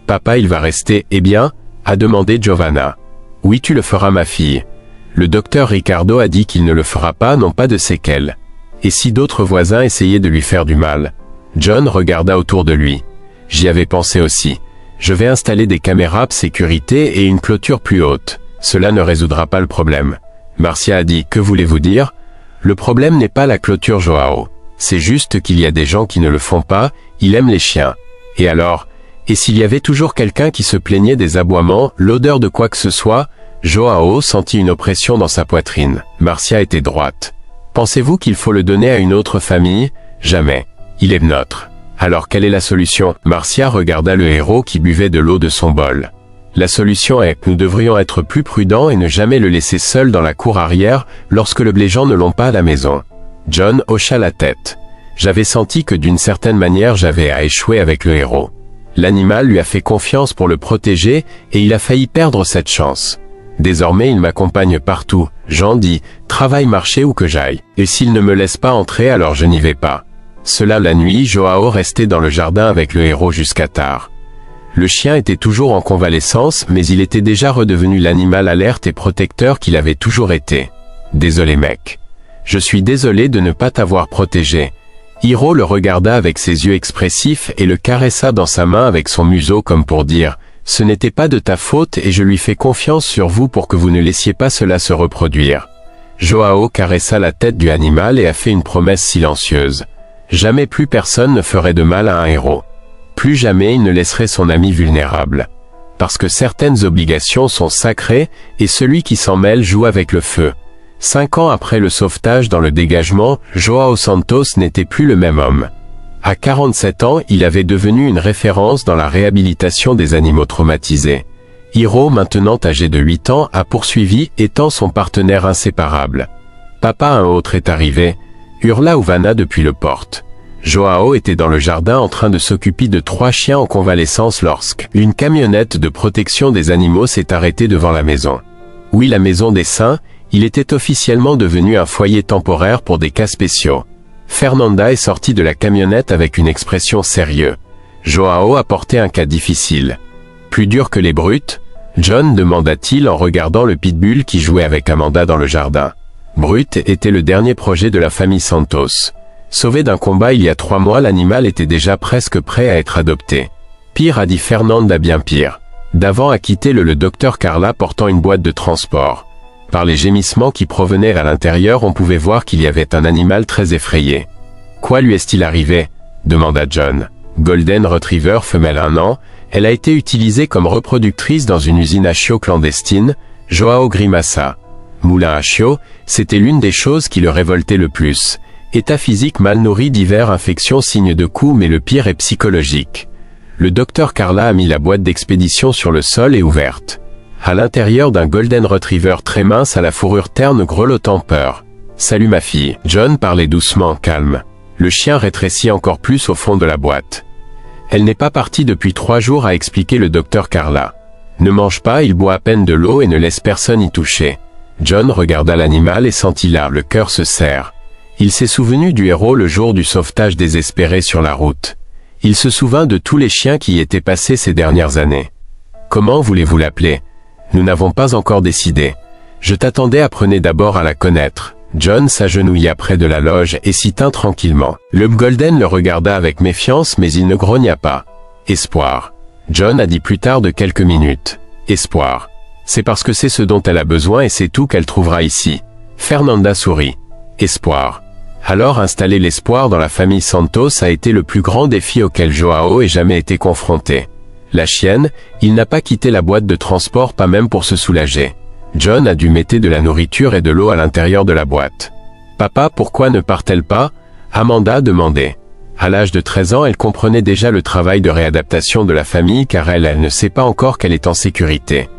Papa, il va rester, eh bien? A demandé Giovanna. Oui, tu le feras ma fille. Le docteur Ricardo a dit qu'il ne le fera pas, non pas de séquelles. Et si d'autres voisins essayaient de lui faire du mal? John regarda autour de lui. J'y avais pensé aussi. Je vais installer des caméras de sécurité et une clôture plus haute. Cela ne résoudra pas le problème. Marcia a dit, que voulez-vous dire? Le problème n'est pas la clôture, Joao. C'est juste qu'il y a des gens qui ne le font pas, il aime les chiens. Et alors? Et s'il y avait toujours quelqu'un qui se plaignait des aboiements, l'odeur de quoi que ce soit? Joao sentit une oppression dans sa poitrine. Marcia était droite. Pensez-vous qu'il faut le donner à une autre famille? Jamais. Il est nôtre. Alors quelle est la solution? Marcia regarda le héros qui buvait de l'eau de son bol. La solution est, nous devrions être plus prudents et ne jamais le laisser seul dans la cour arrière lorsque les gens ne l'ont pas à la maison. John hocha la tête. J'avais senti que d'une certaine manière j'avais à échouer avec le héros. L'animal lui a fait confiance pour le protéger et il a failli perdre cette chance. Désormais il m'accompagne partout, Jean dit, travail, marché où que j'aille. Et s'il ne me laisse pas entrer, alors je n'y vais pas. Cela la nuit, Joao restait dans le jardin avec le héros jusqu'à tard. Le chien était toujours en convalescence, mais il était déjà redevenu l'animal alerte et protecteur qu'il avait toujours été. Désolé mec. Je suis désolé de ne pas t'avoir protégé. Hiro le regarda avec ses yeux expressifs et le caressa dans sa main avec son museau comme pour dire « Ce n'était pas de ta faute et je lui fais confiance sur vous pour que vous ne laissiez pas cela se reproduire. » Joao caressa la tête du animal et a fait une promesse silencieuse. Jamais plus personne ne ferait de mal à un héros. Plus jamais il ne laisserait son ami vulnérable. Parce que certaines obligations sont sacrées et celui qui s'en mêle joue avec le feu. 5 ans après le sauvetage dans le dégagement, Joao Santos n'était plus le même homme. À 47 ans, il avait devenu une référence dans la réhabilitation des animaux traumatisés. Hiro, maintenant âgé de 8 ans, a poursuivi, étant son partenaire inséparable. Papa, un autre est arrivé, hurla Uvana depuis le porte. Joao était dans le jardin en train de s'occuper de 3 chiens en convalescence lorsque une camionnette de protection des animaux s'est arrêtée devant la maison. Oui, la maison des saints, il était officiellement devenu un foyer temporaire pour des cas spéciaux. Fernanda est sortie de la camionnette avec une expression sérieuse. Joao a porté un cas difficile. Plus dur que les brutes? John demanda-t-il en regardant le pitbull qui jouait avec Amanda dans le jardin. Brut était le dernier projet de la famille Santos. Sauvé d'un combat il y a 3 mois, l'animal était déjà presque prêt à être adopté. Pire, a dit Fernanda, bien pire. D'avant a quitté le docteur Carla portant une boîte de transport. Par les gémissements qui provenaient à l'intérieur, on pouvait voir qu'il y avait un animal très effrayé. Quoi lui est-il arrivé? Demanda John. Golden Retriever femelle 1 an, elle a été utilisée comme reproductrice dans une usine à chiots clandestine, Joao grimaça. Moulin à chiots, c'était l'une des choses qui le révoltait le plus. État physique mal nourri, divers infections, signes de coups, mais le pire est psychologique. Le docteur Carla a mis la boîte d'expédition sur le sol et ouverte. À l'intérieur d'un Golden Retriever très mince à la fourrure terne grelottant peur. « Salut ma fille. » John parlait doucement, calme. Le chien rétrécit encore plus au fond de la boîte. Elle n'est pas partie depuis 3 jours, a expliqué le docteur Carla. Ne mange pas, il boit à peine de l'eau et ne laisse personne y toucher. John regarda l'animal et sentit là, le cœur se serre. Il s'est souvenu du héros le jour du sauvetage désespéré sur la route. Il se souvint de tous les chiens qui y étaient passés ces dernières années. Comment voulez-vous l'appeler? Nous n'avons pas encore décidé. Je t'attendais, apprenez d'abord à la connaître. John s'agenouilla près de la loge et s'y tint tranquillement. Le Golden le regarda avec méfiance, mais il ne grogna pas. Espoir. John a dit plus tard de quelques minutes. Espoir. C'est parce que c'est ce dont elle a besoin et c'est tout qu'elle trouvera ici. Fernanda sourit. Espoir. Alors installer l'espoir dans la famille Santos a été le plus grand défi auquel Joao ait jamais été confronté. La chienne, il n'a pas quitté la boîte de transport, pas même pour se soulager. John a dû mettre de la nourriture et de l'eau à l'intérieur de la boîte. Papa, pourquoi ne part-elle pas? Amanda demandait. À l'âge de 13 ans, elle comprenait déjà le travail de réadaptation de la famille car elle ne sait pas encore qu'elle est en sécurité.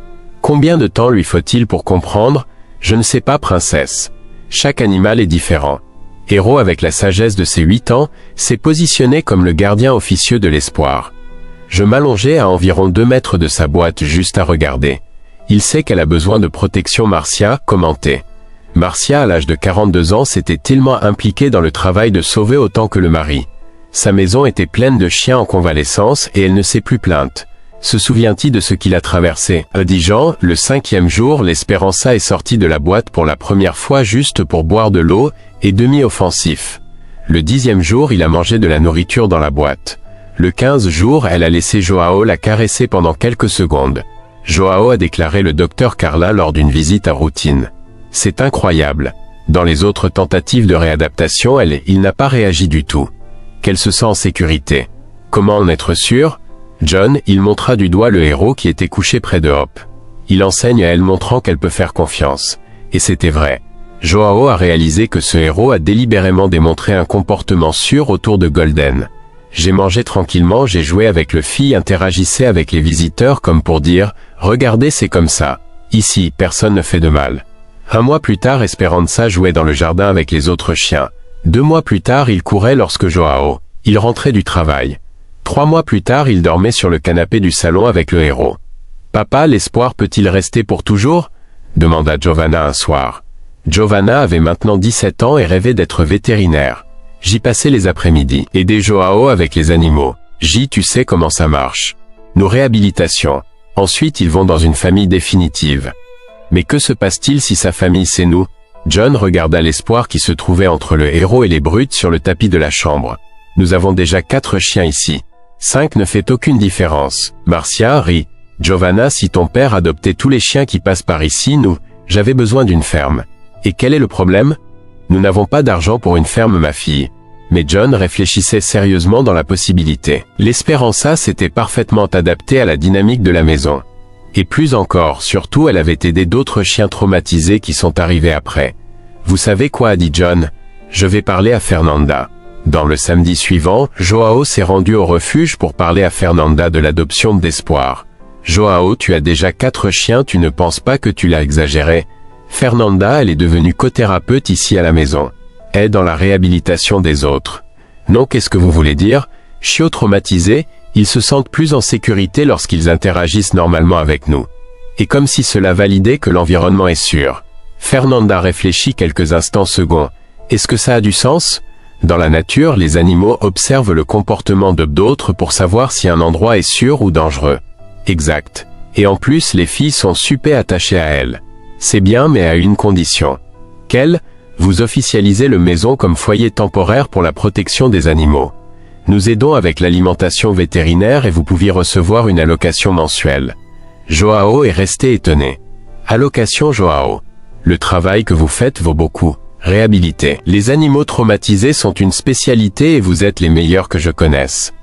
Combien de temps lui faut-il pour comprendre? Je ne sais pas, princesse. Chaque animal est différent. Héros, avec la sagesse de ses 8 ans, s'est positionné comme le gardien officieux de l'espoir. Je m'allongeai à environ 2 mètres de sa boîte juste à regarder. Il sait qu'elle a besoin de protection, Marcia commentait. Marcia, à l'âge de 42 ans, s'était tellement impliquée dans le travail de sauver autant que le mari. Sa maison était pleine de chiens en convalescence et elle ne s'est plus plainte. Se souvient-il de ce qu'il a traversé? Dit Jean, le 5e jour, l'Espéranza est sortie de la boîte pour la première fois juste pour boire de l'eau, et demi-offensif. Le 10e jour, il a mangé de la nourriture dans la boîte. Le 15 jour, elle a laissé Joao la caresser pendant quelques secondes. Joao, a déclaré le docteur Carla lors d'une visite à routine. C'est incroyable. Dans les autres tentatives de réadaptation, il n'a pas réagi du tout. Qu'elle se sent en sécurité. Comment en être sûr? John, il montra du doigt le héros qui était couché près de Hope. Il enseigne à elle montrant qu'elle peut faire confiance. Et c'était vrai. Joao a réalisé que ce héros a délibérément démontré un comportement sûr autour de Golden. J'ai mangé tranquillement, j'ai joué avec le fille, interagissait avec les visiteurs comme pour dire « Regardez, c'est comme ça. Ici, personne ne fait de mal. » Un mois plus tard, Esperanza jouait dans le jardin avec les autres chiens. 2 mois plus tard, il courait lorsque Joao, il rentrait du travail. 3 mois plus tard, il dormait sur le canapé du salon avec le héros. « Papa, l'espoir peut-il rester pour toujours ?» demanda Giovanna un soir. Giovanna avait maintenant 17 ans et rêvait d'être vétérinaire. J'y passais les après-midi. Aider Joao avec les animaux. Tu sais comment ça marche. Nos réhabilitations. Ensuite, ils vont dans une famille définitive. Mais que se passe-t-il si sa famille c'est nous? John regarda l'espoir qui se trouvait entre le héros et les brutes sur le tapis de la chambre. Nous avons déjà 4 chiens ici. 5 ne fait aucune différence. Marcia rit. Giovanna, si ton père adoptait tous les chiens qui passent par ici, j'avais besoin d'une ferme. Et quel est le problème? Nous n'avons pas d'argent pour une ferme, ma fille. Mais John réfléchissait sérieusement dans la possibilité. L'Esperanza s'était parfaitement adaptée à la dynamique de la maison. Et plus encore, surtout, elle avait aidé d'autres chiens traumatisés qui sont arrivés après. Vous savez quoi, a dit John? Je vais parler à Fernanda. Dans le samedi suivant, Joao s'est rendu au refuge pour parler à Fernanda de l'adoption d'Espoir. Joao, tu as déjà 4 chiens, tu ne penses pas que tu l'as exagéré? Fernanda, elle est devenue cothérapeute ici à la maison. Aide dans la réhabilitation des autres. Non, qu'est-ce que vous voulez dire? Chiots traumatisés, ils se sentent plus en sécurité lorsqu'ils interagissent normalement avec nous. Et comme si cela validait que l'environnement est sûr. Fernanda réfléchit quelques instants secondes. Est-ce que ça a du sens? Dans la nature, les animaux observent le comportement d'autres pour savoir si un endroit est sûr ou dangereux. Exact. Et en plus, les filles sont super attachées à elles. C'est bien, mais à une condition. Quelle? Vous officialisez le maison comme foyer temporaire pour la protection des animaux. Nous aidons avec l'alimentation vétérinaire et vous pouviez recevoir une allocation mensuelle. Joao est resté étonné. Allocation Joao. Le travail que vous faites vaut beaucoup. Réhabilité. Les animaux traumatisés sont une spécialité et vous êtes les meilleurs que je connaisse.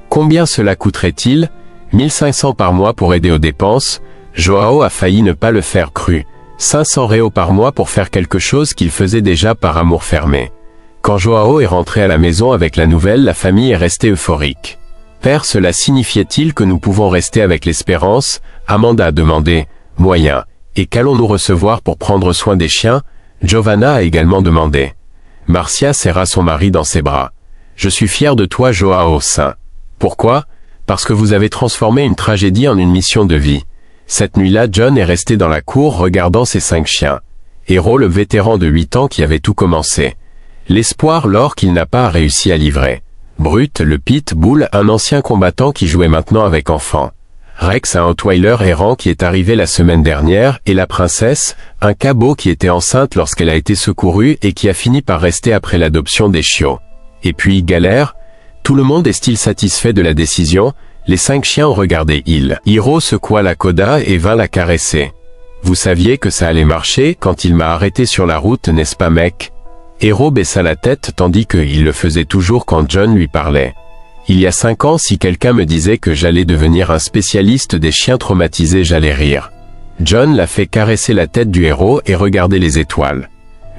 Combien cela coûterait-il? 1500 par mois pour aider aux dépenses. Joao a failli ne pas le faire cru. 500 réaux par mois pour faire quelque chose qu'il faisait déjà par amour fermé. Quand Joao est rentré à la maison avec la nouvelle, la famille est restée euphorique. Père, cela signifiait-il que nous pouvons rester avec l'espérance? Amanda a demandé. Moyen. Et qu'allons-nous recevoir pour prendre soin des chiens? Giovanna a également demandé. Marcia serra son mari dans ses bras. Je suis fier de toi, Joao Saint. Pourquoi? Parce que vous avez transformé une tragédie en une mission de vie. Cette nuit-là, John est resté dans la cour regardant ses 5 chiens. Héros, le vétéran de 8 ans qui avait tout commencé. L'espoir, l'or qu'il n'a pas réussi à livrer. Brut, le pitbull, un ancien combattant qui jouait maintenant avec enfants. Rex, un Rottweiler errant qui est arrivé la semaine dernière, et la princesse, un cabot qui était enceinte lorsqu'elle a été secourue et qui a fini par rester après l'adoption des chiots. Et puis, Galère. Tout le monde est-il satisfait de la décision? Les 5 chiens ont regardé Hiro secoua la coda et vint la caresser. Vous saviez que ça allait marcher quand il m'a arrêté sur la route, n'est-ce pas, mec? Hiro baissa la tête tandis qu'il le faisait toujours quand John lui parlait. Il y a 5 ans, si quelqu'un me disait que j'allais devenir un spécialiste des chiens traumatisés, j'allais rire. John l'a fait caresser la tête du héros et regarder les étoiles.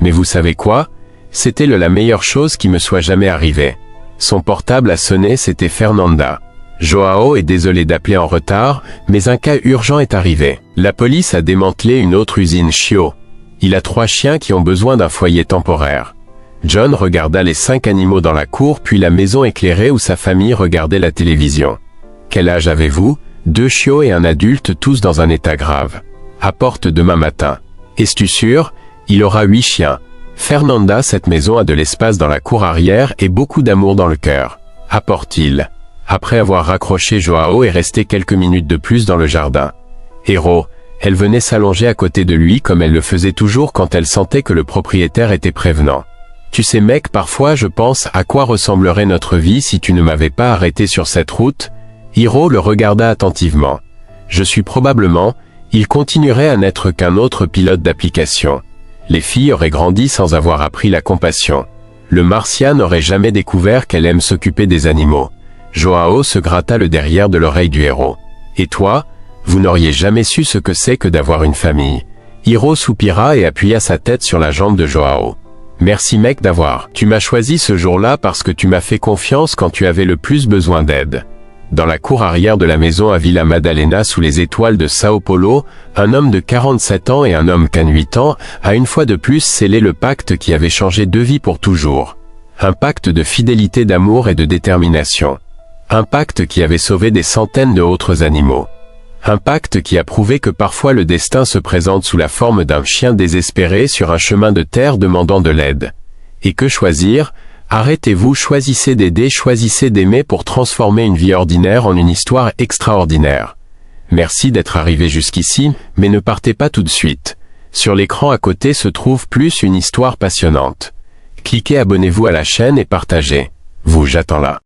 Mais vous savez quoi? C'était la meilleure chose qui me soit jamais arrivée. Son portable a sonné, c'était Fernanda. Joao est désolé d'appeler en retard, mais un cas urgent est arrivé. La police a démantelé une autre usine chiot. Il a 3 chiens qui ont besoin d'un foyer temporaire. John regarda les 5 animaux dans la cour puis la maison éclairée où sa famille regardait la télévision. Quel âge avez-vous? 2 chiots et un adulte, tous dans un état grave. Apporte demain matin. Es-tu sûr? Il aura 8 chiens. Fernanda, cette maison a de l'espace dans la cour arrière et beaucoup d'amour dans le cœur. Apporte-t-il. Après avoir raccroché, Joao est resté quelques minutes de plus dans le jardin. Héros, elle venait s'allonger à côté de lui comme elle le faisait toujours quand elle sentait que le propriétaire était prévenant. Tu sais mec, parfois je pense à quoi ressemblerait notre vie si tu ne m'avais pas arrêté sur cette route. Hiro le regarda attentivement. Je suis probablement, il continuerait à n'être qu'un autre pilote d'application. Les filles auraient grandi sans avoir appris la compassion. Le Martien n'aurait jamais découvert qu'elle aime s'occuper des animaux. Joao se gratta le derrière de l'oreille du héros. Et toi, vous n'auriez jamais su ce que c'est que d'avoir une famille. Hiro soupira et appuya sa tête sur la jambe de Joao. Merci mec d'avoir. Tu m'as choisi ce jour-là parce que tu m'as fait confiance quand tu avais le plus besoin d'aide. Dans la cour arrière de la maison à Villa Madalena sous les étoiles de Sao Paulo, un homme de 47 ans et un homme qu'8 ans a une fois de plus scellé le pacte qui avait changé deux vies pour toujours. Un pacte de fidélité, d'amour et de détermination. Un pacte qui avait sauvé des centaines d'autres animaux. Un pacte qui a prouvé que parfois le destin se présente sous la forme d'un chien désespéré sur un chemin de terre demandant de l'aide. Et que choisir ? Arrêtez-vous, choisissez d'aider, choisissez d'aimer pour transformer une vie ordinaire en une histoire extraordinaire. Merci d'être arrivé jusqu'ici, mais ne partez pas tout de suite. Sur l'écran à côté se trouve plus une histoire passionnante. Cliquez, abonnez-vous à la chaîne et partagez. J'attends là.